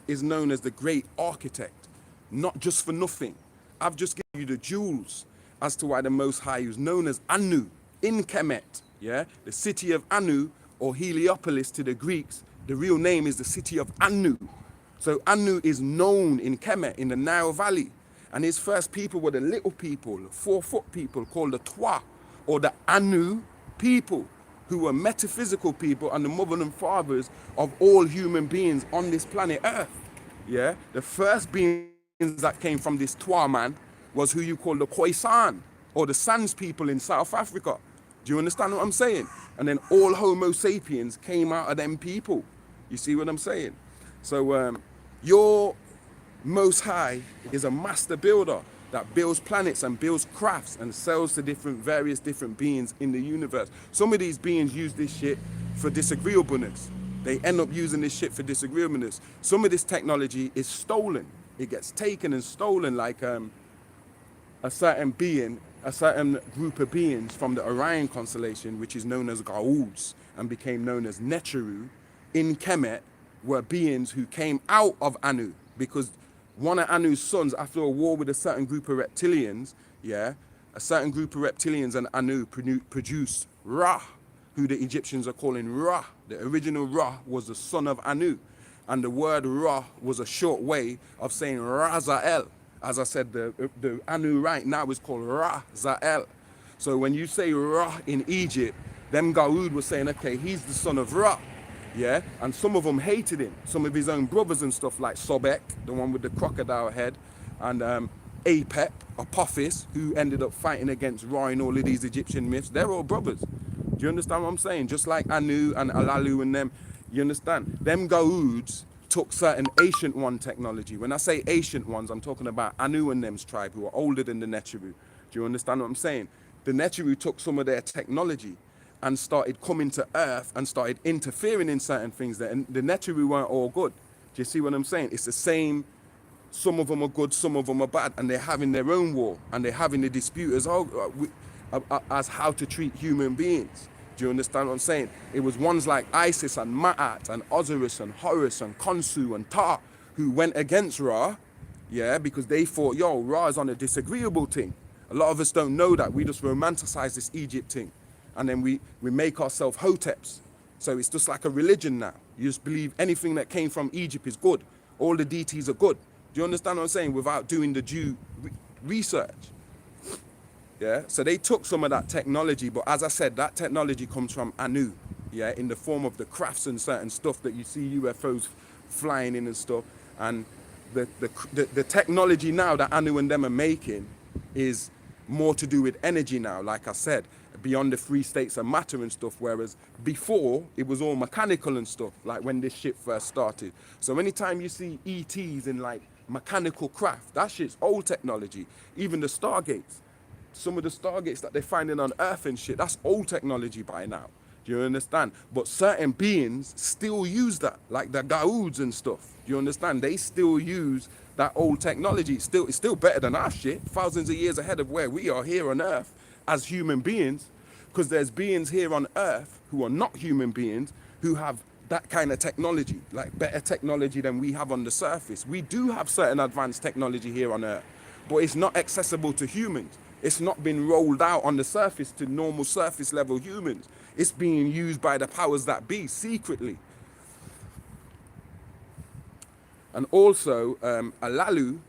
is known as the Great Architect. Not just for nothing. I've just given you the jewels as to why the Most High is known as Anu in Kemet. Yeah, the city of Anu, or Heliopolis to the Greeks. The real name is the city of Anu. So Anu is known in Kemet, in the Nile Valley. And his first people were the little people, 4-foot people called the Twa, or the Anu people, who were metaphysical people and the mothers and fathers of all human beings on this planet Earth. Yeah, the first beings that came from this Twa man was who you call the Khoisan, or the Sans people in South Africa. Do you understand what I'm saying? And then all Homo sapiens came out of them people. You see what I'm saying? So your Most High is a master builder that builds planets and builds crafts and sells to various different beings in the universe. Some of these beings use this shit for disagreeableness. They end up using this shit for disagreeableness. Some of this technology is stolen. It gets taken and stolen, like a certain being, a certain group of beings from the Orion constellation, which is known as Gauls and became known as Neteru in Kemet, were beings who came out of Anu, because one of Anu's sons, after a war with a certain group of reptilians, yeah, a certain group of reptilians and Anu produced Ra, who the Egyptians are calling Ra. The original Ra was the son of Anu. And the word Ra was a short way of saying Razael. As I said, the Anu right now is called Razael. So when you say Ra in Egypt, them Gaoud was saying, okay, he's the son of Ra. Yeah, and some of them hated him. Some of his own brothers and stuff, like Sobek, the one with the crocodile head, and Apep, Apophis, who ended up fighting against Ra in all of these Egyptian myths. They're all brothers. Do you understand what I'm saying? Just like Anu and Alalu and them, you understand? Them Gaouds took certain ancient one technology. When I say ancient ones, I'm talking about Anu and them's tribe, who are older than the Neteru. Do you understand what I'm saying? The Neteru took some of their technology and started coming to Earth and started interfering in certain things. And the Neteru weren't all good. Do you see what I'm saying? It's the same. Some of them are good, some of them are bad, and they're having their own war, and they're having the dispute as how to treat human beings. Do you understand what I'm saying? It was ones like Isis and Ma'at and Osiris and Horus and Khonsu and Ta who went against Ra, yeah, because they thought, yo, Ra is on a disagreeable thing. A lot of us don't know that. We just romanticize this Egypt thing. And then we make ourselves hoteps. So it's just like a religion now. You just believe anything that came from Egypt is good. All the deities are good. Do you understand what I'm saying? Without doing the due research. Yeah, so they took some of that technology, but as I said, that technology comes from Anu, yeah, in the form of the crafts and certain stuff that you see UFOs flying in and stuff. And the technology now that Anu and them are making is more to do with energy now, like I said, beyond the three states of matter and stuff, whereas before it was all mechanical and stuff, like when this shit first started. So anytime you see ETs in like mechanical craft, that shit's old technology. Even the Stargates, some of the Stargates that they're finding on Earth and shit, that's old technology by now. Do you understand? But certain beings still use that, like the Gaouds and stuff. Do you understand? They still use that old technology. It's still better than our shit, thousands of years ahead of where we are here on Earth as human beings, because there's beings here on Earth who are not human beings who have that kind of technology, like better technology than we have on the surface. We do have certain advanced technology here on Earth, but it's not accessible to humans. It's not been rolled out on the surface to normal surface level humans. It's being used by the powers that be secretly. And also, Alalu,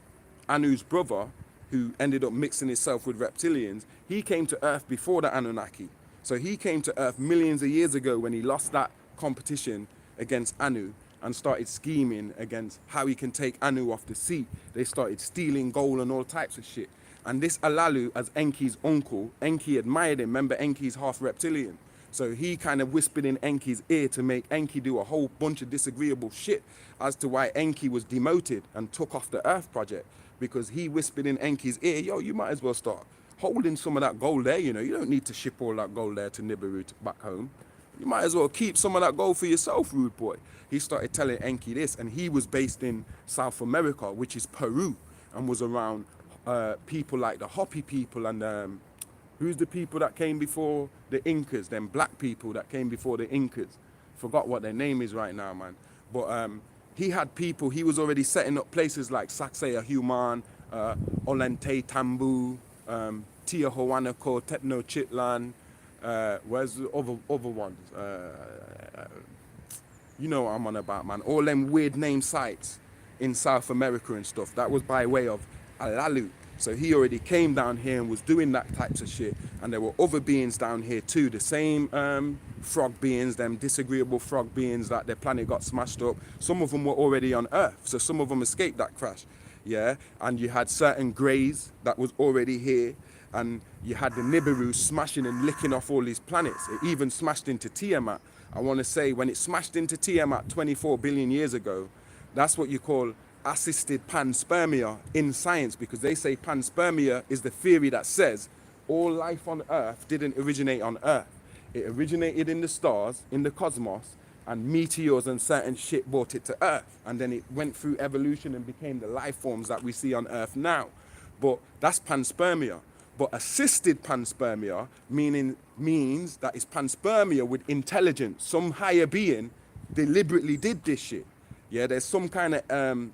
Anu's brother, who ended up mixing himself with reptilians, he came to Earth before the Anunnaki. So he came to Earth millions of years ago when he lost that competition against Anu and started scheming against how he can take Anu off the sea. They started stealing gold and all types of shit. And this Alalu, as Enki's uncle, Enki admired him. Remember, Enki's half reptilian. So he kind of whispered in Enki's ear to make Enki do a whole bunch of disagreeable shit as to why Enki was demoted and took off the Earth project. Because he whispered in Enki's ear, yo, you might as well start holding some of that gold there, you know. You don't need to ship all that gold there to Nibiru back home. You might as well keep some of that gold for yourself, rude boy. He started telling Enki this, and he was based in South America, which is Peru, and was around people like the Hopi people and who's the people that came before the Incas, them black people that came before the Incas. Forgot what their name is right now, man. But he had people, he was already setting up places like Sacsayhuaman, Human, Olente Tambu, Tiahuanaco, Tenochtitlan, where's the other ones? You know what I'm on about, man. All them weird name sites in South America and stuff. That was by way of Alalu. So he already came down here and was doing that types of shit. And there were other beings down here too. The same frog beings, them disagreeable frog beings that their planet got smashed up. Some of them were already on Earth. So some of them escaped that crash. Yeah. And you had certain greys that was already here. And you had the Nibiru smashing and licking off all these planets. It even smashed into Tiamat. I want to say when it smashed into Tiamat 24 billion years ago, that's what you call assisted panspermia in science, because they say panspermia is the theory that says all life on Earth didn't originate on Earth. It originated in the stars, in the cosmos, and meteors and certain shit brought it to Earth. And then it went through evolution and became the life forms that we see on Earth now. But that's panspermia. But assisted panspermia means that it's panspermia with intelligence. Some higher being deliberately did this shit. Yeah, there's some kind of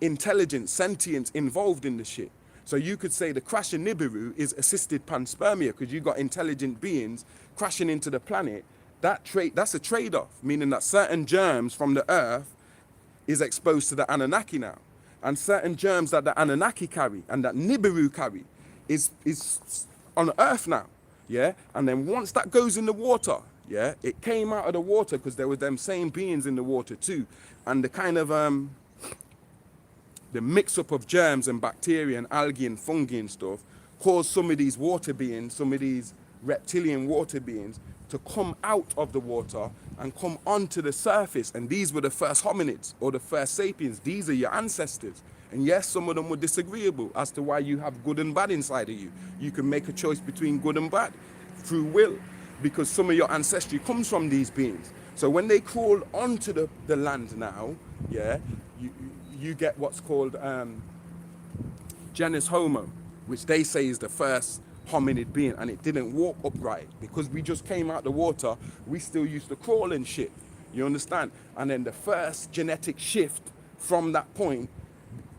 intelligence, sentience involved in the shit. So you could say the crash of Nibiru is assisted panspermia because you got intelligent beings crashing into the planet. That's a trade-off, meaning that certain germs from the earth is exposed to the Anunnaki now. And certain germs that the Anunnaki carry and that Nibiru carry is on earth now. Yeah? And then once that goes in the water, yeah, it came out of the water because there were them same beings in the water too. And the kind of the mix-up of germs and bacteria and algae and fungi and stuff caused some of these water beings, some of these reptilian water beings, to come out of the water and come onto the surface. And these were the first hominids or the first sapiens. These are your ancestors. And yes, some of them were disagreeable as to why you have good and bad inside of you. You can make a choice between good and bad through will, because some of your ancestry comes from these beings. So when they crawl onto the land now, yeah, you get what's called genus Homo, which they say is the first hominid being, and it didn't walk upright because we just came out the water. We still used to crawl and shit, you understand? And then the first genetic shift from that point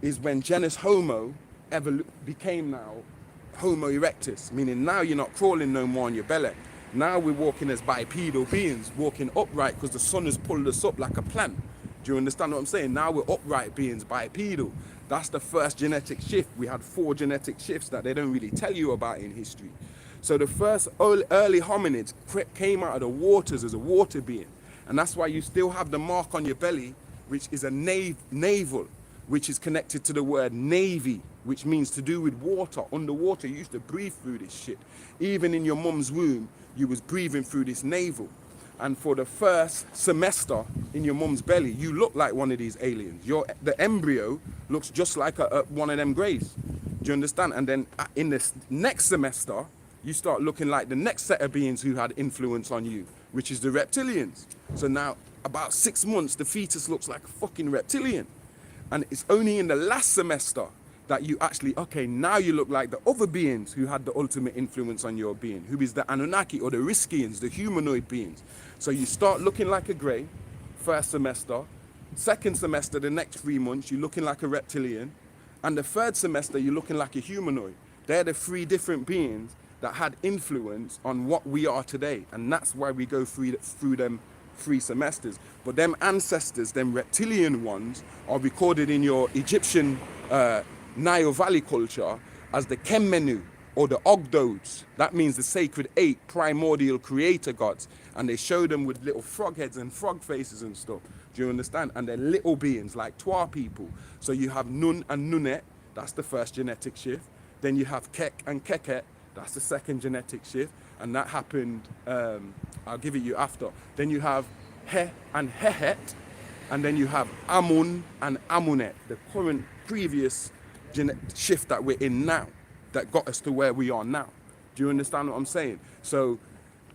is when genus Homo became now Homo erectus, meaning now you're not crawling no more on your belly. Now we're walking as bipedal beings, walking upright because the sun has pulled us up like a plant. Do you understand what I'm saying? Now we're upright beings, bipedal. That's the first genetic shift. We had 4 genetic shifts that they don't really tell you about in history. So the first early hominids came out of the waters as a water being. And that's why you still have the mark on your belly, which is a navel, which is connected to the word navy, which means to do with water. Underwater, you used to breathe through this shit. Even in your mum's womb, you was breathing through this navel. And for the first semester in your mum's belly, you look like one of these aliens. The embryo looks just like one of them greys. Do you understand? And then in the next semester, you start looking like the next set of beings who had influence on you, which is the reptilians. So now, about 6 months, the fetus looks like a fucking reptilian. And it's only in the last semester that you actually, okay, now you look like the other beings who had the ultimate influence on your being, who is the Anunnaki or the Riskians, the humanoid beings. So you start looking like a grey, first semester. Second semester, the next 3 months, you're looking like a reptilian. And the third semester, you're looking like a humanoid. They're the 3 different beings that had influence on what we are today. And that's why we go through them 3 semesters. But them ancestors, them reptilian ones, are recorded in your Egyptian Nile Valley culture as the Kemmenu or the Ogdoads. That means the sacred 8 primordial creator gods. And they show them with little frog heads and frog faces and stuff. Do you understand? And they're little beings like Twa people. So you have Nun and Nunet, that's the first genetic shift. Then you have Kek and Keket, that's the second genetic shift. And that happened, I'll give it you after. Then you have He and Hehet. And then you have Amun and Amunet, the current previous shift that we're in now, that got us to where we are now. Do you understand what I'm saying? So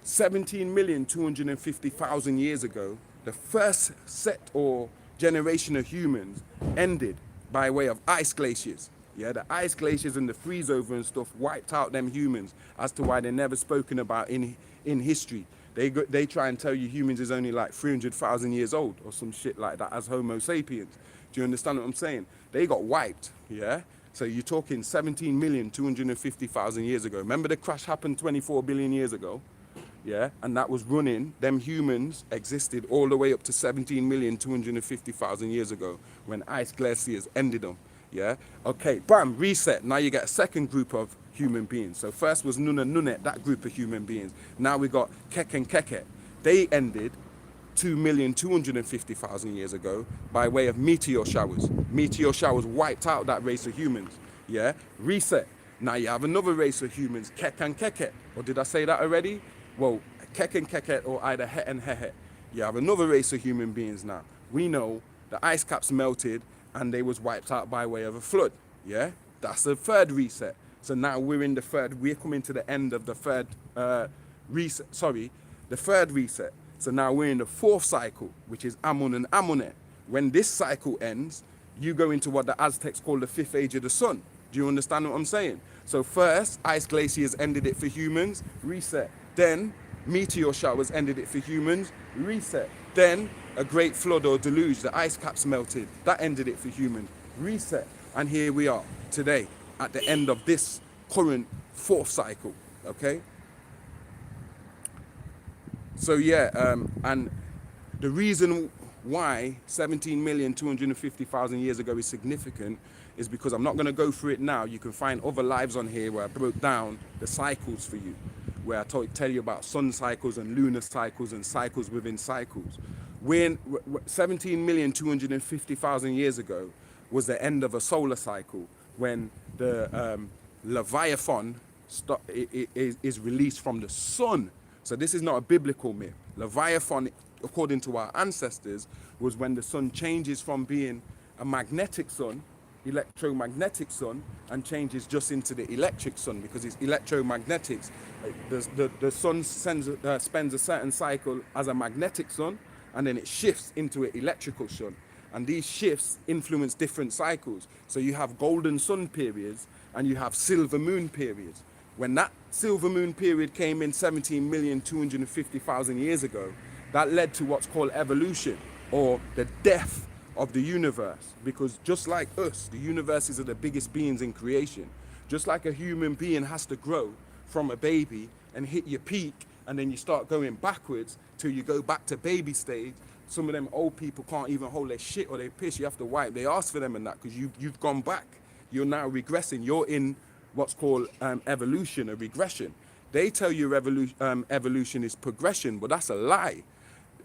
17,250,000 years ago, the first set or generation of humans ended by way of ice glaciers. Yeah, the ice glaciers and the freeze over and stuff wiped out them humans, as to why they're never spoken about in history. They try and tell you humans is only like 300,000 years old or some shit like that as Homo sapiens. Do you understand what I'm saying? They got wiped, yeah? So you're talking 17,250,000 years ago. Remember the crash happened 24 billion years ago? Yeah, and that was running, them humans existed all the way up to 17,250,000 years ago when ice glaciers ended them. Yeah, okay, bam, reset. Now you get a second group of human beings. So first was Nun and Nunet, that group of human beings. Now we got Kek and Keket. They ended 2,250,000 years ago by way of meteor showers. Meteor showers wiped out that race of humans. Yeah, reset. Now you have another race of humans, Kek and Keket. Or did I say that already? Well, Kek and Keket, or either Het and Hehet. You have another race of human beings now. We know the ice caps melted and they was wiped out by way of a flood. Yeah, that's the third reset. So now we're coming to the end of the third reset. The third reset. So now we're in the 4th cycle, which is Amun and Amunet. When this cycle ends, you go into what the Aztecs call the 5th age of the sun. Do you understand what I'm saying? So first, ice glaciers ended it for humans, reset. Then meteor showers ended it for humans, reset. Then a great flood or deluge, the ice caps melted, that ended it for humans, reset. And here we are today at the end of this current fourth cycle, okay? So yeah, and the reason why 17,250,000 years ago is significant is because I'm not going to go through it now. You can find other lives on here where I broke down the cycles for you, where I tell you about sun cycles and lunar cycles and cycles within cycles. When 17,250,000 years ago was the end of a solar cycle, when the Leviathan is released from the sun. So this is not a biblical myth. Leviathan, according to our ancestors, was when the sun changes from being a magnetic sun, electromagnetic sun, and changes just into the electric sun, because it's electromagnetics. The sun spends a certain cycle as a magnetic sun, and then it shifts into an electrical sun. And these shifts influence different cycles. So you have golden sun periods and you have silver moon periods. When that silver moon period came in 17,250,000 years ago, that led to what's called evolution, or the death of the universe. Because just like us, the universes are the biggest beings in creation. Just like a human being has to grow from a baby and hit your peak, and then you start going backwards till you go back to baby stage. Some of them old people can't even hold their shit or they piss. You have to wipe. They ask for them and that because you've gone back. You're now regressing. You're in what's called evolution, a regression. They tell you evolution is progression, but that's a lie.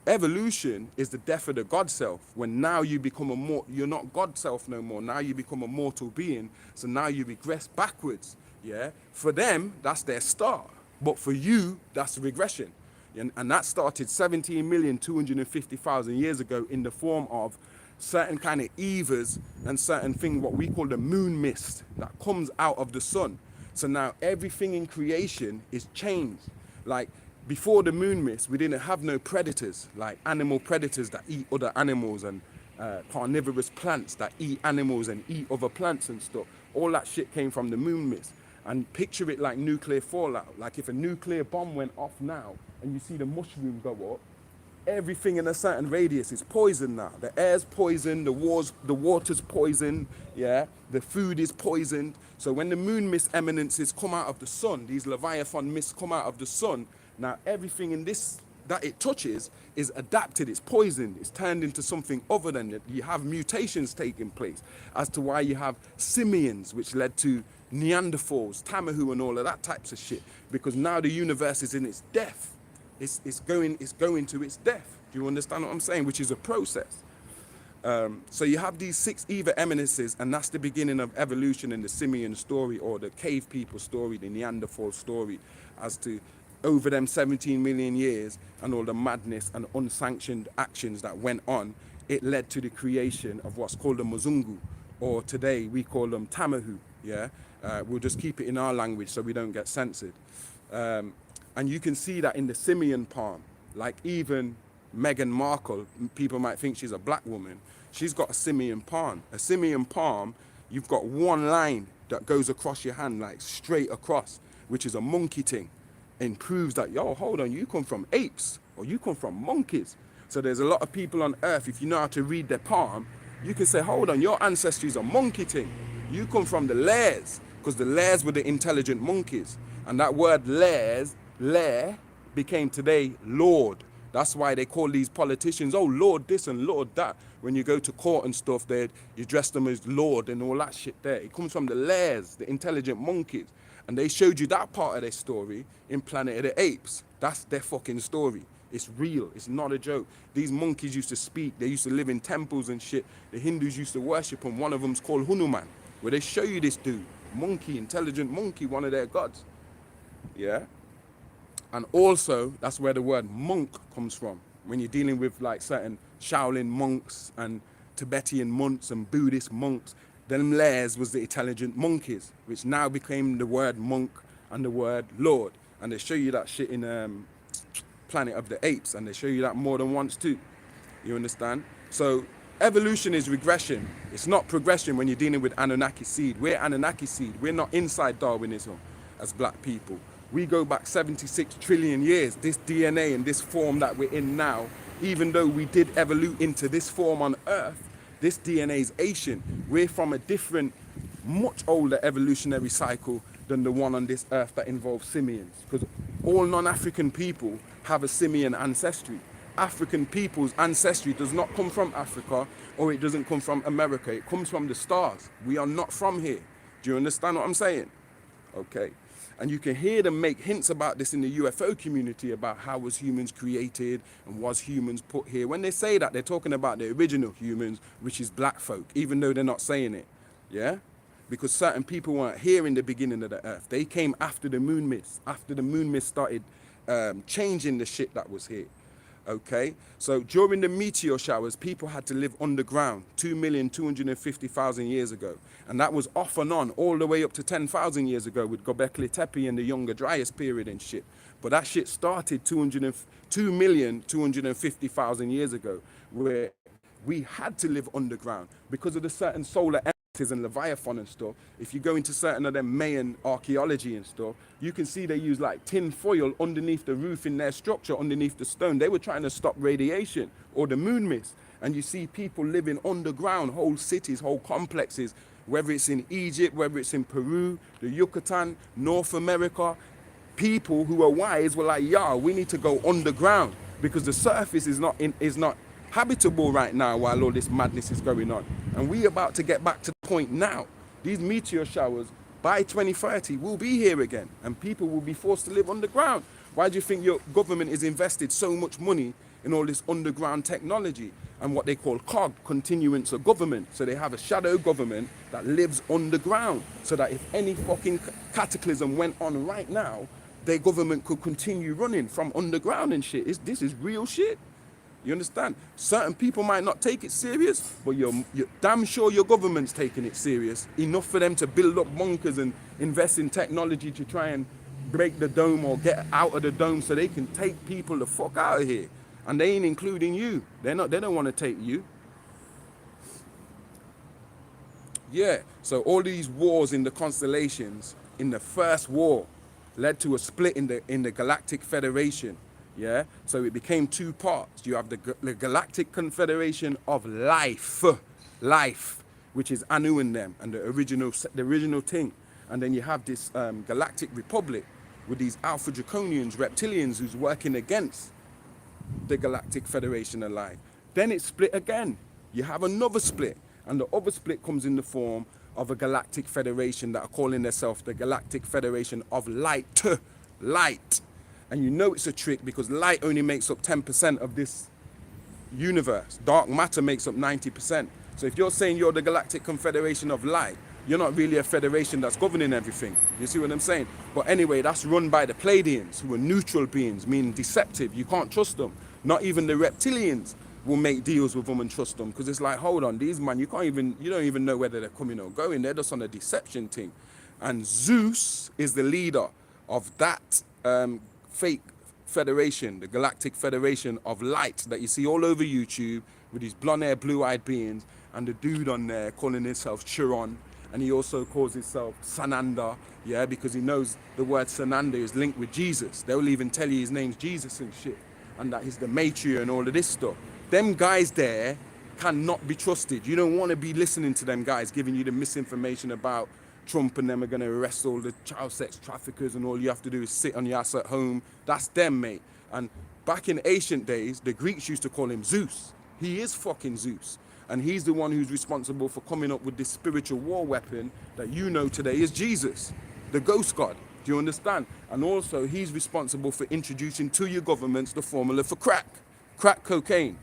Evolution is the death of the God self. When now you become you're not God self no more. Now you become a mortal being. So now you regress backwards. Yeah. For them, that's their start. But for you, that's regression. And that started 17,250,000 years ago in the form of certain kind of evas and certain thing, what we call the moon mist that comes out of the sun. So now everything in creation is changed. Like before the moon mist, we didn't have no predators, like animal predators that eat other animals, and carnivorous plants that eat animals and eat other plants and stuff. All that shit came from the moon mist. And picture it like nuclear fallout. Like if a nuclear bomb went off now and you see the mushroom go up, everything in a certain radius is poisoned now. The air's poisoned, the water's poisoned, yeah? The food is poisoned. So when the moon mist eminences come out of the sun, these Leviathan mists come out of the sun, now everything in this that it touches is adapted, it's poisoned, it's turned into something other than it. You have mutations taking place as to why you have simians, which led to Neanderthals, Tamahu and all of that types of shit. Because now the universe is in its death. It's going to its death. Do you understand what I'm saying? Which is a process. So you have these 6 Eva eminences, and that's the beginning of evolution in the simian story, or the cave people story, the Neanderthal story, as to over them 17 million years and all the madness and unsanctioned actions that went on, it led to the creation of what's called the Muzungu, or today we call them Tamahu, yeah? We'll just keep it in our language so we don't get censored. And you can see that in the simian palm. Like even Meghan Markle, people might think she's a black woman, she's got a simian palm. A simian palm, you've got one line that goes across your hand, like straight across, which is a monkey thing. And proves that, yo, hold on, you come from apes or you come from monkeys. So there's a lot of people on earth, if you know how to read their palm, you can say, hold on, your ancestry is a monkey thing. You come from the lairs, because the lairs were the intelligent monkeys. And that word lair, became today Lord. That's why they call these politicians, oh, Lord this and Lord that. When you go to court and stuff, you dress them as Lord and all that shit there. It comes from the lairs, the intelligent monkeys. And they showed you that part of their story in Planet of the Apes. That's their fucking story. It's real. It's not a joke. These monkeys used to speak. They used to live in temples and shit. The Hindus used to worship them. One of them's called Hanuman, where they show you this dude. Monkey, intelligent monkey, one of their gods. Yeah? And also, that's where the word monk comes from. When you're dealing with like certain Shaolin monks and Tibetan monks and Buddhist monks, them lairs was the intelligent monkeys, which now became the word monk and the word Lord. And they show you that shit in Planet of the Apes, and they show you that more than once too. You understand? So evolution is regression. It's not progression when you're dealing with Anunnaki seed. We're Anunnaki seed. We're not inside Darwinism as black people. We go back 76 trillion years. This DNA in this form that we're in now, even though we did evolve into this form on Earth, This DNA is Asian. We're from a different, much older evolutionary cycle than the one on this earth that involves simians. Because all non-African people have a simian ancestry. African people's ancestry does not come from Africa, or it doesn't come from America. It comes from the stars. We are not from here. Do you understand what I'm saying? Okay. And you can hear them make hints about this in the UFO community, about how was humans created and was humans put here. When they say that, they're talking about the original humans, which is black folk, even though they're not saying it. Yeah? Because certain people weren't here in the beginning of the earth. They came after the moon mist, after the moon mist started changing the shit that was here. Okay, so during the meteor showers, people had to live underground 2,250,000 years ago. And that was off and on all the way up to 10,000 years ago with Göbekli Tepe and the Younger Dryas period and shit. But that shit started 2,250,000 years ago, where we had to live underground because of the certain solar and Leviathan and stuff. If you go into certain of them Mayan archaeology and stuff, you can see they use like tin foil underneath the roof in their structure, underneath the stone. They were trying to stop radiation or the moon mist. And you see people living underground, whole cities, whole complexes, whether it's in Egypt, whether it's in Peru, the Yucatan, North America. People who are wise were like, yeah, we need to go underground because the surface is not habitable right now while all this madness is going on. And we about to get back to the point now. These meteor showers by 2030 will be here again, and people will be forced to live underground. Why do you think your government is invested so much money in all this underground technology and what they call COG, continuance of government? So they have a shadow government that lives underground, so that if any fucking cataclysm went on right now, their government could continue running from underground and shit. This is real shit. You understand? Certain people might not take it serious, but you're damn sure your government's taking it serious enough for them to build up bunkers and invest in technology to try and break the dome or get out of the dome so they can take people the fuck out of here. And they ain't including you. They don't want to take you. Yeah, so all these wars in the constellations, in the first war, led to a split in the Galactic Federation. Yeah, so it became two parts. You have the Galactic Confederation of Life, which is Anu and them, and the original thing. And then you have this Galactic Republic with these Alpha Draconians, reptilians, who's working against the Galactic Federation of Life. Then it split again. You have another split, and the other split comes in the form of a Galactic Federation that are calling themselves the Galactic Federation of Light. And you know it's a trick because light only makes up 10% of this universe. Dark matter makes up 90%. So if you're saying you're the Galactic Confederation of Light, you're not really a federation that's governing everything. You see what I'm saying? But anyway, that's run by the Pleiadians, who are neutral beings, meaning deceptive. You can't trust them. Not even the reptilians will make deals with them and trust them, because it's like, hold on, these man, you don't even know whether they're coming or going. They're just on a deception thing. And Zeus is the leader of that fake federation, the Galactic Federation of Light, that you see all over YouTube with these blonde-haired, blue-eyed beings, and the dude on there calling himself Chiron, and he also calls himself Sananda, yeah, because he knows the word Sananda is linked with Jesus. They'll even tell you his name's Jesus and shit, and that he's the matriarch and all of this stuff. Them guys there cannot be trusted. You don't want to be listening to them guys giving you the misinformation about Trump and them are going to arrest all the child sex traffickers and all you have to do is sit on your ass at home. That's them, mate. And back in ancient days, the Greeks used to call him Zeus. He is fucking Zeus. And he's the one who's responsible for coming up with this spiritual war weapon that you know today is Jesus, the ghost god. Do you understand? And also, he's responsible for introducing to your governments the formula for crack cocaine.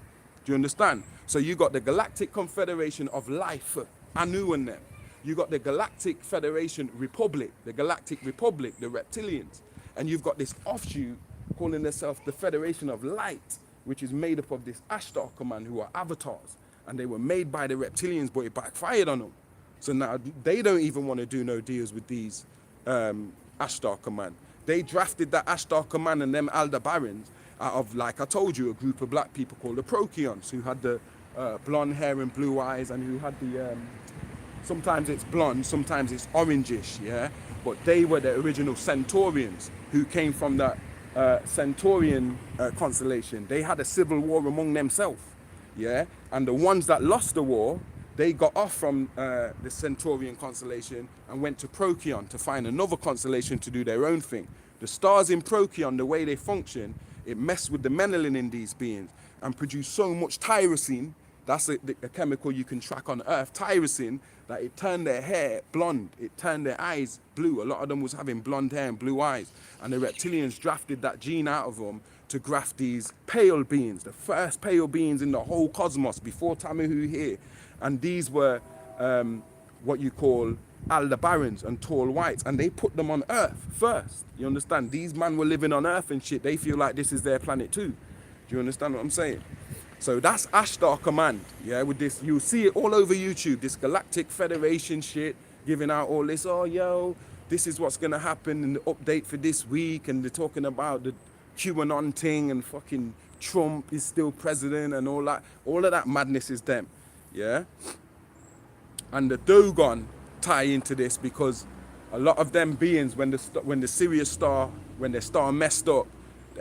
Do you understand? So you got the Galactic Confederation of Life, Anu and them. You got the Galactic Federation Republic, the Galactic Republic, the reptilians. And you've got this offshoot calling themselves the Federation of Light, which is made up of this Ashtar command who are avatars. And they were made by the reptilians, but it backfired on them. So now they don't even want to do no deals with these Ashtar command. They drafted that Ashtar command and them Aldebarans out of, like I told you, a group of black people called the Procyon, who had the blonde hair and blue eyes, and who had the, sometimes it's blonde, sometimes it's orangish, yeah? But they were the original Centaurians who came from the Centaurian constellation. They had a civil war among themselves. yeah? And the ones that lost the war, they got off from the Centaurian constellation and went to Procyon to find another constellation to do their own thing. The stars in Procyon, the way they function, it messed with the melanin in these beings and produced so much tyrosine, that's a chemical you can track on Earth, tyrosine, that it turned their hair blonde, it turned their eyes blue. A lot of them was having blonde hair and blue eyes. And the reptilians drafted that gene out of them to graft these pale beings, the first pale beings in the whole cosmos before Tamahu here. And these were what you call Aldebarans and tall whites, and they put them on Earth first. You understand? These men were living on Earth and shit. They feel like this is their planet too. Do you understand what I'm saying? So that's Ashtar Command, yeah, with this, you'll see it all over YouTube, this Galactic Federation shit, giving out all this, oh, yo, this is what's going to happen in the update for this week, and they're talking about the QAnon thing, and fucking Trump is still president, and all of that madness is them, yeah? And the Dogon tie into this, because a lot of them beings, when the Sirius star, when their star messed up,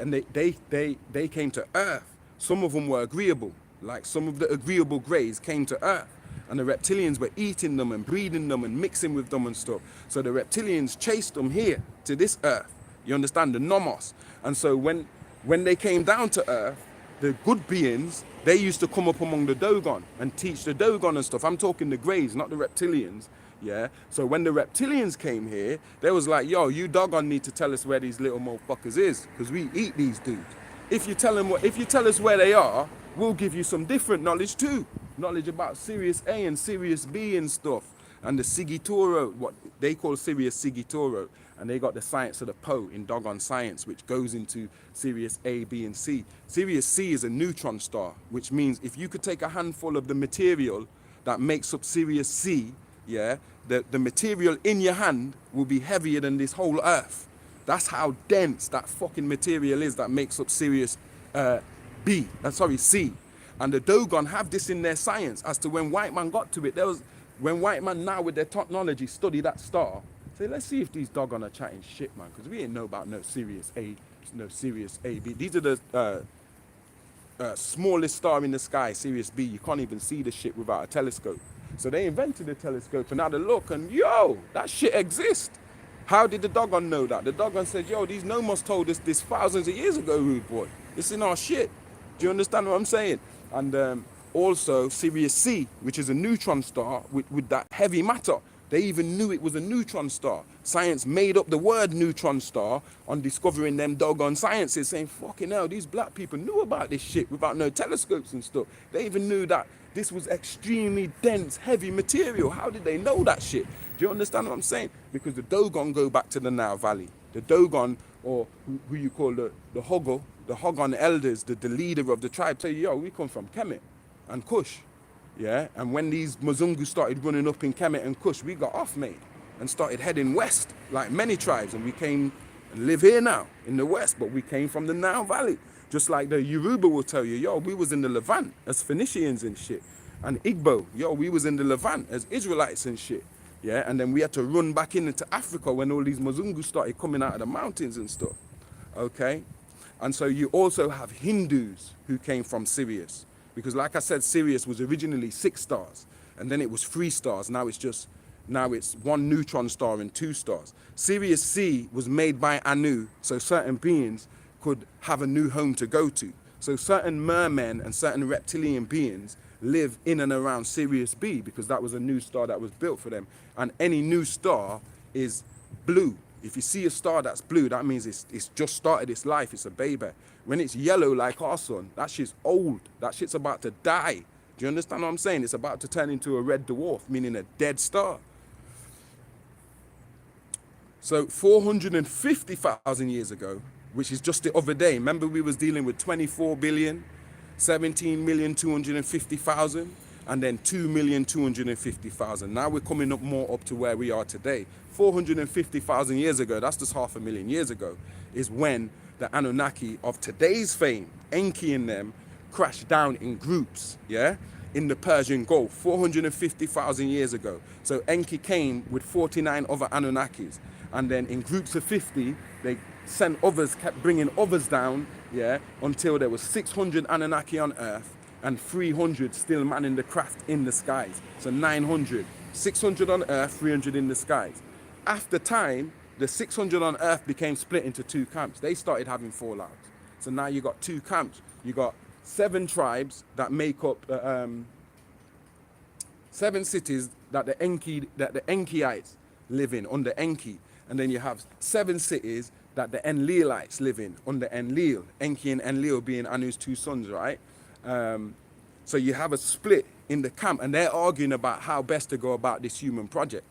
and they came to Earth, some of them were agreeable, like some of the agreeable greys came to Earth, and the reptilians were eating them and breeding them and mixing with them and stuff. So the reptilians chased them here to this Earth. You understand, the Nomos. And so when they came down to Earth, the good beings, they used to come up among the Dogon and teach the Dogon and stuff. I'm talking the greys, not the reptilians. Yeah. So when the reptilians came here, they was like, yo, you Dogon need to tell us where these little motherfuckers is, because we eat these dudes. If you tell us where they are, we'll give you some different knowledge too. Knowledge about Sirius A and Sirius B and stuff. And the Sigitoro, what they call Sirius Sigitoro. And they got the science of the Po in Dogon science, which goes into Sirius A, B, and C. Sirius C is a neutron star, which means if you could take a handful of the material that makes up Sirius C, yeah, the material in your hand will be heavier than this whole Earth. That's how dense that fucking material is that makes up Sirius C. And the Dogon have this in their science as to when white man got to it. When white man now with their technology study that star, say, let's see if these Dogon are chatting shit, man, because we ain't know about no Sirius A, no Sirius A, B. These are the smallest star in the sky, Sirius B. You can't even see the shit without a telescope. So they invented a telescope and had a look and, yo, that shit exists. How did the Dogon know that? The Dogon said, yo, these Nomos told us this thousands of years ago, rude boy. It's in our shit. Do you understand what I'm saying? And also Sirius C, which is a neutron star with that heavy matter. They even knew it was a neutron star. Science made up the word neutron star on discovering them doggone sciences, saying, fucking hell, these black people knew about this shit without no telescopes and stuff. They even knew that this was extremely dense, heavy material. How did they know that shit? Do you understand what I'm saying? Because the Dogon go back to the Nile Valley. The Dogon, or who you call the Hogo, the Hogon elders, the leader of the tribe, say, yo, we come from Kemet and Kush. Yeah, and when these Mzungu started running up in Kemet and Kush, we got off, mate, and started heading west, like many tribes, and we came and live here now, in the west, but we came from the Nile Valley. Just like the Yoruba will tell you, yo, we was in the Levant as Phoenicians and shit. And Igbo, yo, we was in the Levant as Israelites and shit. Yeah, and then we had to run back into Africa when all these Mzungu started coming out of the mountains and stuff. Okay? And so you also have Hindus who came from Sirius. Because like I said, Sirius was originally 6 stars, and then it was 3 stars. Now it's 1 neutron star and 2 stars. Sirius C was made by Anu, so certain beings could have a new home to go to. So certain mermen and certain reptilian beings live in and around Sirius B, because that was a new star that was built for them. And any new star is blue. If you see a star that's blue, that means it's just started its life, it's a baby. When it's yellow like our sun, that shit's old. That shit's about to die. Do you understand what I'm saying? It's about to turn into a red dwarf, meaning a dead star. So 450,000 years ago, which is just the other day, remember we was dealing with 24 billion, 17,250,000, and then 2,250,000. Now we're coming up more up to where we are today. 450,000 years ago, that's just 500,000 years ago, is when the Anunnaki of today's fame, Enki and them, crashed down in groups, yeah, in the Persian Gulf, 450,000 years ago. So Enki came with 49 other Anunnakis, and then in groups of 50, they sent others, kept bringing others down, yeah, until there was 600 Anunnaki on Earth, and 300 still manning the craft in the skies. So 900, 600 on Earth, 300 in the skies. After time, the 600 on Earth became split into two camps. They started having fallouts. So now you got two camps. You got 7 tribes that make up 7 cities that the Enkiites live in, under Enki. And then you have 7 cities that the Enlilites live in, under Enlil. Enki and Enlil being Anu's 2 sons, right? So you have a split in the camp, and they're arguing about how best to go about this human project.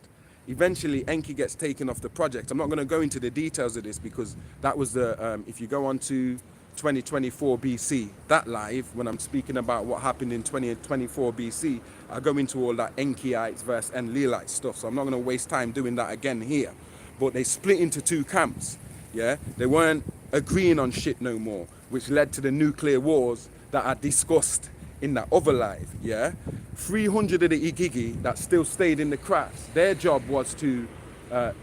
Eventually, Enki gets taken off the project. I'm not going to go into the details of this because that was the, if you go on to 2024 BC, that live, when I'm speaking about what happened in 2024 BC, I go into all that Enkiites versus Enlilites stuff. So I'm not going to waste time doing that again here. But they split into 2 camps, yeah? They weren't agreeing on shit no more, which led to the nuclear wars that are discussed in that other live, yeah? 300 of the Igigi that still stayed in the crafts, their job was to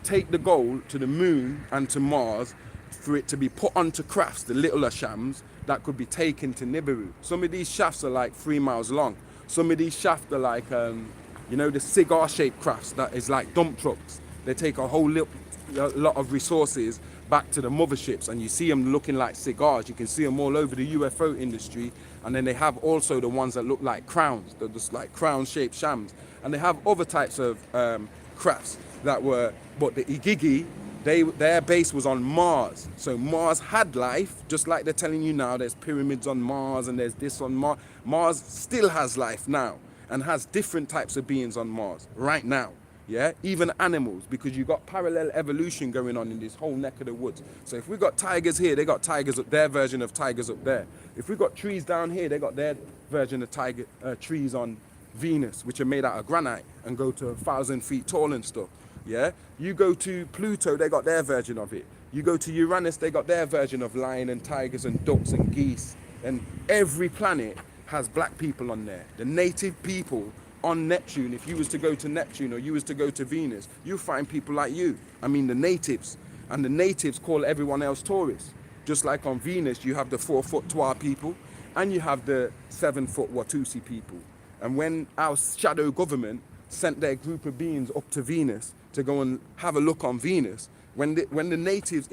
take the gold to the moon and to Mars for it to be put onto crafts, the littler shams, that could be taken to Nibiru. Some of these shafts are like 3 miles long. Some of these shafts are like, you know, the cigar-shaped crafts that is like dump trucks. They take a whole lot of resources back to the motherships, and you see them looking like cigars. You can see them all over the UFO industry. And then they have also the ones that look like crowns. They're just like crown-shaped shams. And they have other types of crafts that were, but the Igigi, their base was on Mars. So Mars had life, just like they're telling you now, there's pyramids on Mars and there's this on Mars. Mars still has life now and has different types of beings on Mars right now. Yeah, even animals, because you got parallel evolution going on in this whole neck of the woods. So if we got tigers here, they got tigers up, their version of tigers up there. If we got trees down here, they got their version of trees on Venus, which are made out of granite and go to 1,000 feet tall and stuff. Yeah, you go to Pluto, they got their version of it. You go to Uranus, they got their version of lion and tigers and ducks and geese. And every planet has black people on there. The native people on Neptune, if you was to go to Neptune or you was to go to Venus, you find people like you. I mean the natives. And the natives call everyone else tourists. Just like on Venus, you have the 4-foot Twa people and you have the 7-foot Watusi people. And when our shadow government sent their group of beings up to Venus to go and have a look on Venus, when the natives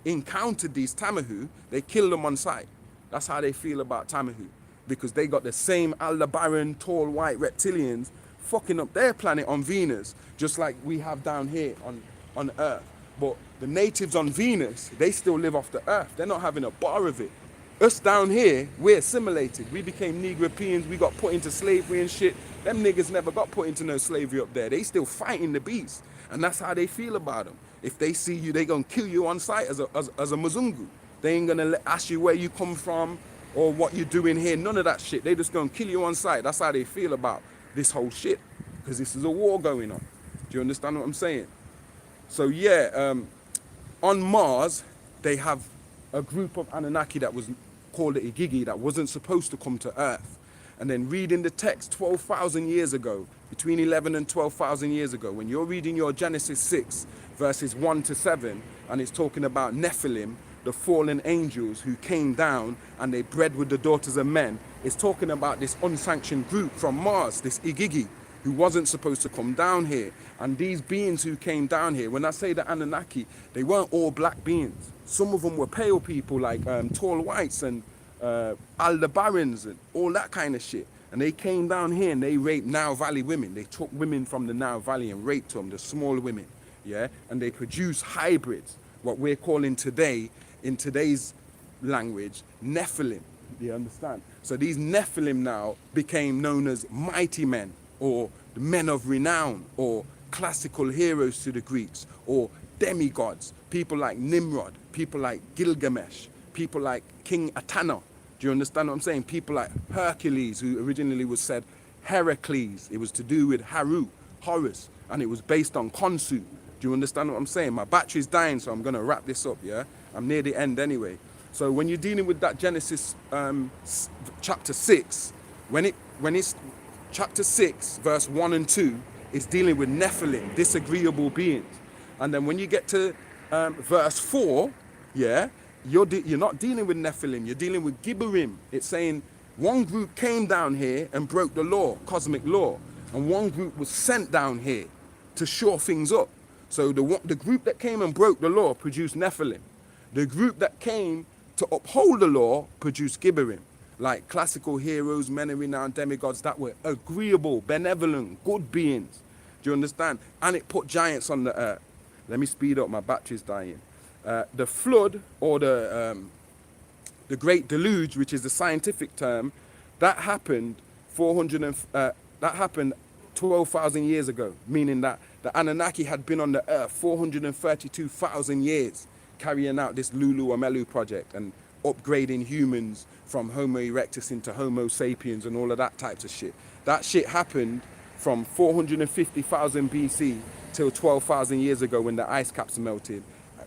encountered these Tamahu, they killed them on sight. That's how they feel about Tamahu. Because they got the same Aldebaran, tall white reptilians fucking up their planet on Venus, just like we have down here on Earth. But the natives on Venus, they still live off the Earth. They're not having a bar of it. Us down here, we're assimilated. We became Negropeans, we got put into slavery and shit. Them niggas never got put into no slavery up there. They still fighting the beast. And that's how they feel about them. If they see you, they gonna kill you on sight as a Mzungu. They ain't gonna ask you where you come from, or what you're doing here, none of that shit. They just gonna kill you on sight. That's how they feel about this whole shit, because this is a war going on. Do you understand what I'm saying? So yeah, on Mars, they have a group of Anunnaki that was called the Igigi that wasn't supposed to come to Earth. And then reading the text 12,000 years ago, between 11 and 12,000 years ago, when you're reading your Genesis 6, verses 1 to 7, and it's talking about Nephilim, the fallen angels who came down and they bred with the daughters of men, it's talking about this unsanctioned group from Mars, this Igigi, who wasn't supposed to come down here. And these beings who came down here, when I say the Anunnaki, they weren't all black beings. Some of them were pale people like tall whites and Aldebarans and all that kind of shit. And they came down here and they raped Nile Valley women. They took women from the Nile Valley and raped them, the small women, yeah? And they produced hybrids, what we're calling today, in today's language, Nephilim. Do you understand? So these Nephilim now became known as mighty men, or the men of renown, or classical heroes to the Greeks, or demigods, people like Nimrod, people like Gilgamesh, people like King Atana. Do you understand what I'm saying? People like Hercules, who originally was said Heracles. It was to do with Haru, Horus, and it was based on Khonsu. Do you understand what I'm saying? My battery's dying, so I'm going to wrap this up, yeah? I'm near the end anyway. So when you're dealing with that Genesis chapter 6, when it's chapter 6, verse 1 and 2, it's dealing with Nephilim, disagreeable beings. And then when you get to verse 4, yeah, you're not dealing with Nephilim, you're dealing with Gibberim. It's saying One group came down here and broke the law, cosmic law, and one group was sent down here to shore things up. So the group that came and broke the law produced Nephilim. The group that came to uphold the law produced Gibberim, like classical heroes, men of renowned demigods that were agreeable, benevolent, good beings. Do you understand? And it put giants on the earth. Let me speed up, my battery's dying. The flood, or the Great Deluge, which is the scientific term, that happened 12,000 years ago, meaning that the Anunnaki had been on the earth 432,000 years, carrying out this Lulu Omelu project and upgrading humans from Homo erectus into Homo sapiens and all of that types of shit. That shit happened from 450,000 BC till 12,000 years ago when the ice caps melted,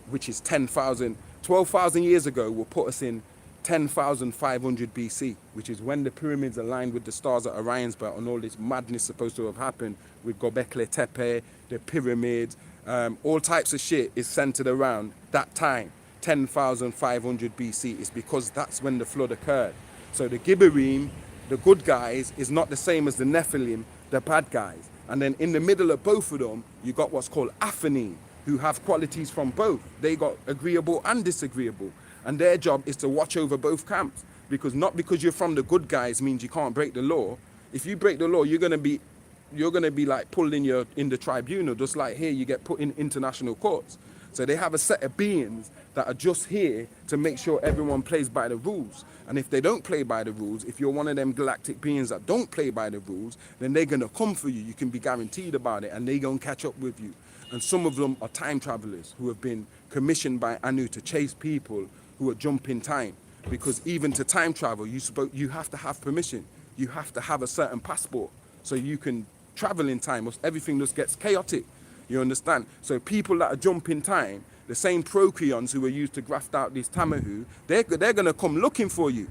which is 10,000. 12,000 years ago will put us in 10,500 BC, which is when the pyramids aligned with the stars at Orion's belt and all this madness supposed to have happened with Göbekli Tepe, the pyramids, all types of shit is centered around that time, 10,500 BC. It's because that's when the flood occurred. So the Gibberim, the good guys, is not the same as the Nephilim, the bad guys. And then in the middle of both of them, you got what's called Aphanim, who have qualities from both. They got agreeable and disagreeable. And their job is to watch over both camps. Because not because you're from the good guys means you can't break the law. If you break the law, you're gonna be like pulled in the tribunal, just like here you get put in international courts. So they have a set of beings that are just here to make sure everyone plays by the rules. And if they don't play by the rules, if you're one of them galactic beings that don't play by the rules, then they're gonna come for you. You can be guaranteed about it, and they're gonna catch up with you. And some of them are time travelers who have been commissioned by Anu to chase people who are jumping time. Because even to time travel, you have to have permission. You have to have a certain passport so you can travel in time, or everything just gets chaotic. You understand? So people that are jumping time, the same procreons who were used to graft out these Tamahu, they're going to come looking for you.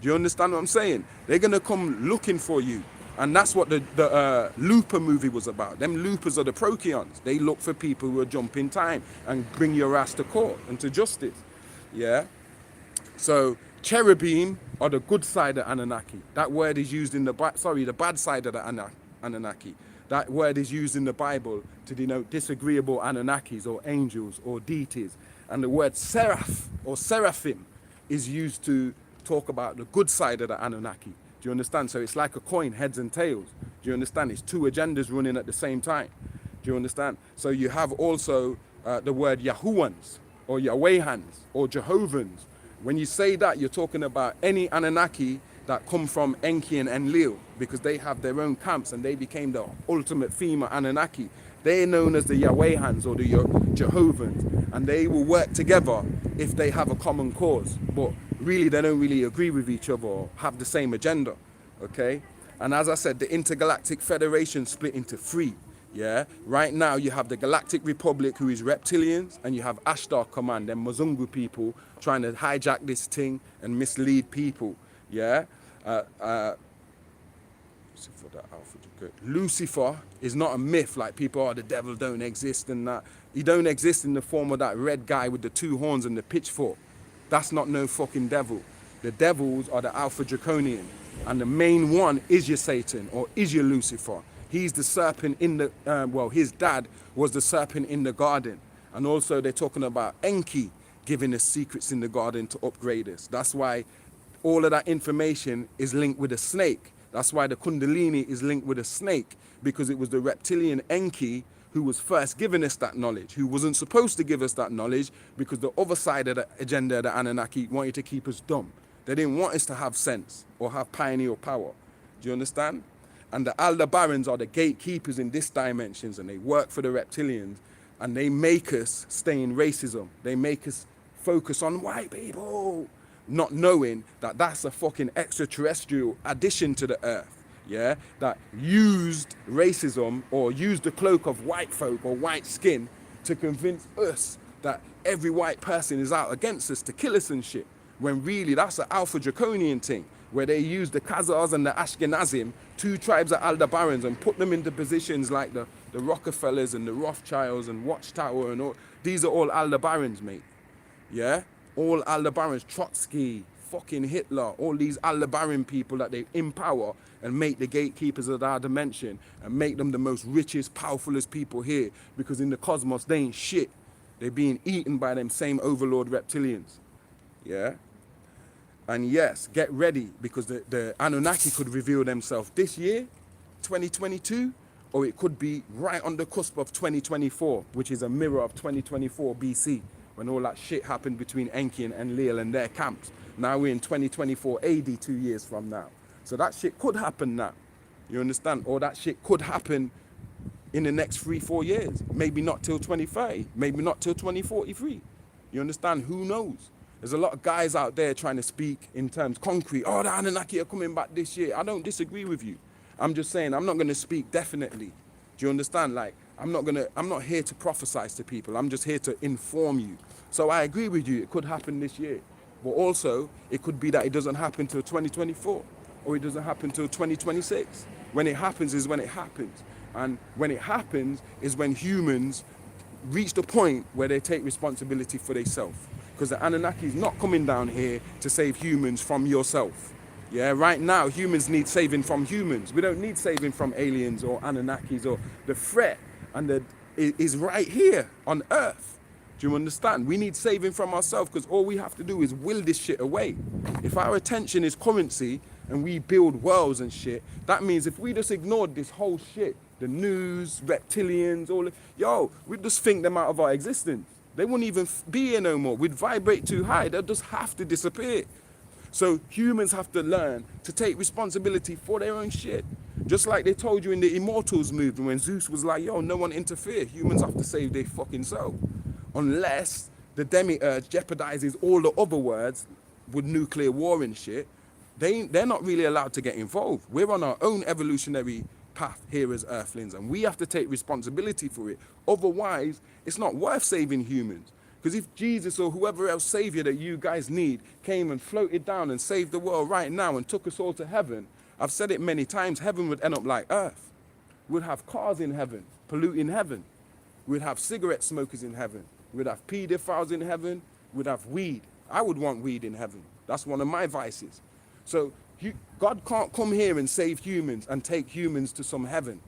Do you understand what I'm saying? They're going to come looking for you. And that's what the Looper movie was about. Them loopers are the procreons. They look for people who are jumping time and bring your ass to court and to justice. Yeah? So cherubim are the good side of Anunnaki. That word is used in the bad side of the Anunnaki. That word is used in the Bible to denote disagreeable Anunnakis or angels or deities. And the word seraph or seraphim is used to talk about the good side of the Anunnaki. Do you understand? So it's like a coin, heads and tails. Do you understand? It's two agendas running at the same time. Do you understand? So you have also the word Yahuans or Yahwehans or Jehovans. When you say that, you're talking about any Anunnaki that come from Enki and Enlil, because they have their own camps and they became the ultimate female Anunnaki. They're known as the Yahwehans or the Jehovans, and they will work together if they have a common cause. But really, they don't really agree with each other or have the same agenda, okay? And as I said, the Intergalactic Federation split into three, yeah? Right now, you have the Galactic Republic, who is reptilians, and you have Ashtar Command, them Mzungu people trying to hijack this thing and mislead people, yeah? Lucifer is not a myth like people are. The devil don't exist and that. He don't exist in the form of that red guy with the two horns and the pitchfork. That's not no fucking devil. The devils are the Alpha Draconian, and the main one is your Satan or is your Lucifer. He's the serpent in the his dad was the serpent in the garden, and also they're talking about Enki giving us secrets in the garden to upgrade us. That's why all of that information is linked with a snake. That's why the Kundalini is linked with a snake, because it was the reptilian Enki who was first giving us that knowledge, who wasn't supposed to give us that knowledge because the other side of the agenda of the Anunnaki wanted to keep us dumb. They didn't want us to have sense or have pioneer power. Do you understand? And the Aldebarans are the gatekeepers in this dimensions, and they work for the reptilians, and they make us stay in racism. They make us focus on white people, not knowing that that's a fucking extraterrestrial addition to the earth, yeah, that used racism or used the cloak of white folk or white skin to convince us that every white person is out against us to kill us and shit, when really that's an Alpha Draconian thing, where they use the Khazars and the Ashkenazim, two tribes of Aldebarans, and put them into positions like the Rockefellers and the Rothschilds and Watchtower and all. These are all Aldebarans, mate, yeah? All Aldebarans, Trotsky, fucking Hitler, all these Al-Barin people that they empower and make the gatekeepers of our dimension and make them the most richest, powerfulest people here, because in the cosmos they ain't shit. They're being eaten by them same overlord reptilians. Yeah? And yes, get ready, because the Anunnaki could reveal themselves this year, 2022, or it could be right on the cusp of 2024, which is a mirror of 2024 BC, when all that shit happened between Enki and Enlil and their camps. Now we're in 2024 AD 2 years from now. So that shit could happen now. You understand? Or that shit could happen in the next 3-4 years. Maybe not till 2030. Maybe not till 2043. You understand? Who knows? There's a lot of guys out there trying to speak in terms concrete. Oh, the Anunnaki are coming back this year. I don't disagree with you. I'm just saying I'm not going to speak definitely. Do you understand? Like, I'm not here to prophesize to people. I'm just here to inform you. So I agree with you. It could happen this year. But also, it could be that it doesn't happen till 2024. Or it doesn't happen till 2026. When it happens is when it happens. And when it happens is when humans reach the point where they take responsibility for themselves. Because the Anunnaki is not coming down here to save humans from yourself. Yeah, right now humans need saving from humans. We don't need saving from aliens or Anunnakis. Or the threat and is right here on Earth. Do you understand? We need saving from ourselves, because all we have to do is will this shit away. If our attention is currency and we build worlds and shit, that means if we just ignored this whole shit, the news, reptilians, we'd just think them out of our existence. They wouldn't even be here no more. We'd vibrate too high. They'd just have to disappear. So humans have to learn to take responsibility for their own shit. Just like they told you in the Immortals movement when Zeus was like, yo, no one interfere. Humans have to save their fucking self. Unless the demiurge jeopardizes all the other words with nuclear war and shit, they're not really allowed to get involved. We're on our own evolutionary path here as Earthlings, and we have to take responsibility for it. Otherwise, it's not worth saving humans. Because if Jesus or whoever else savior that you guys need came and floated down and saved the world right now and took us all to heaven, I've said it many times, heaven would end up like Earth. We'd have cars in heaven, polluting heaven. We'd have cigarette smokers in heaven. We'd have pedophiles in heaven. We'd have weed. I would want weed in heaven. That's one of my vices. So God can't come here and save humans and take humans to some heaven.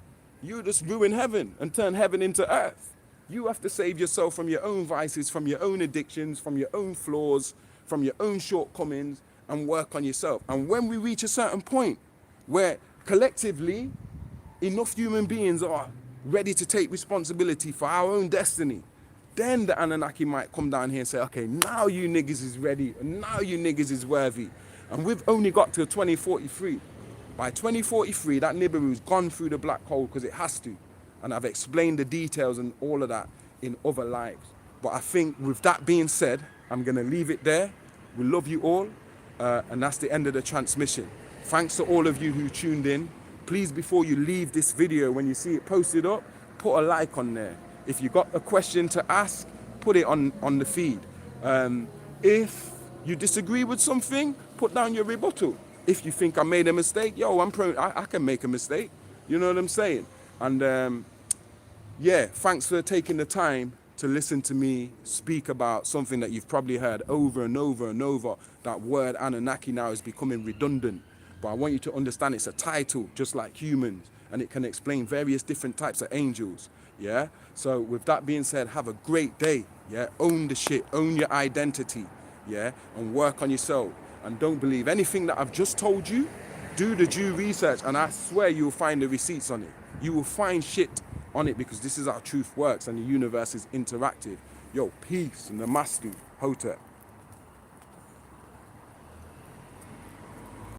You just ruin heaven and turn heaven into earth. You have to save yourself from your own vices, from your own addictions, from your own flaws, from your own shortcomings, and work on yourself. And when we reach a certain point where collectively enough human beings are ready to take responsibility for our own destiny, then the Anunnaki might come down here and say, okay, now you niggas is ready, and now you niggas is worthy. And we've only got till 2043. By 2043, that Nibiru's gone through the black hole because it has to. And I've explained the details and all of that in other lives. But I think with that being said, I'm going to leave it there. We love you all. And that's the end of the transmission. Thanks to all of you who tuned in. Please, before you leave this video, when you see it posted up, put a like on there. If you got a question to ask, put it on the feed. If you disagree with something, put down your rebuttal. If you think I made a mistake, I can make a mistake. You know what I'm saying? And yeah, thanks for taking the time to listen to me speak about something that you've probably heard over and over and over. That word Anunnaki now is becoming redundant. But I want you to understand it's a title, just like humans, and it can explain various different types of angels. Yeah? So with that being said, have a great day. Yeah? Own the shit, own your identity. Yeah? And work on yourself. And don't believe anything that I've just told you. Do the due research, and I swear you'll find the receipts on it. You will find shit on it, because this is how truth works and the universe is interactive. Yo, peace and namastu, Hotep.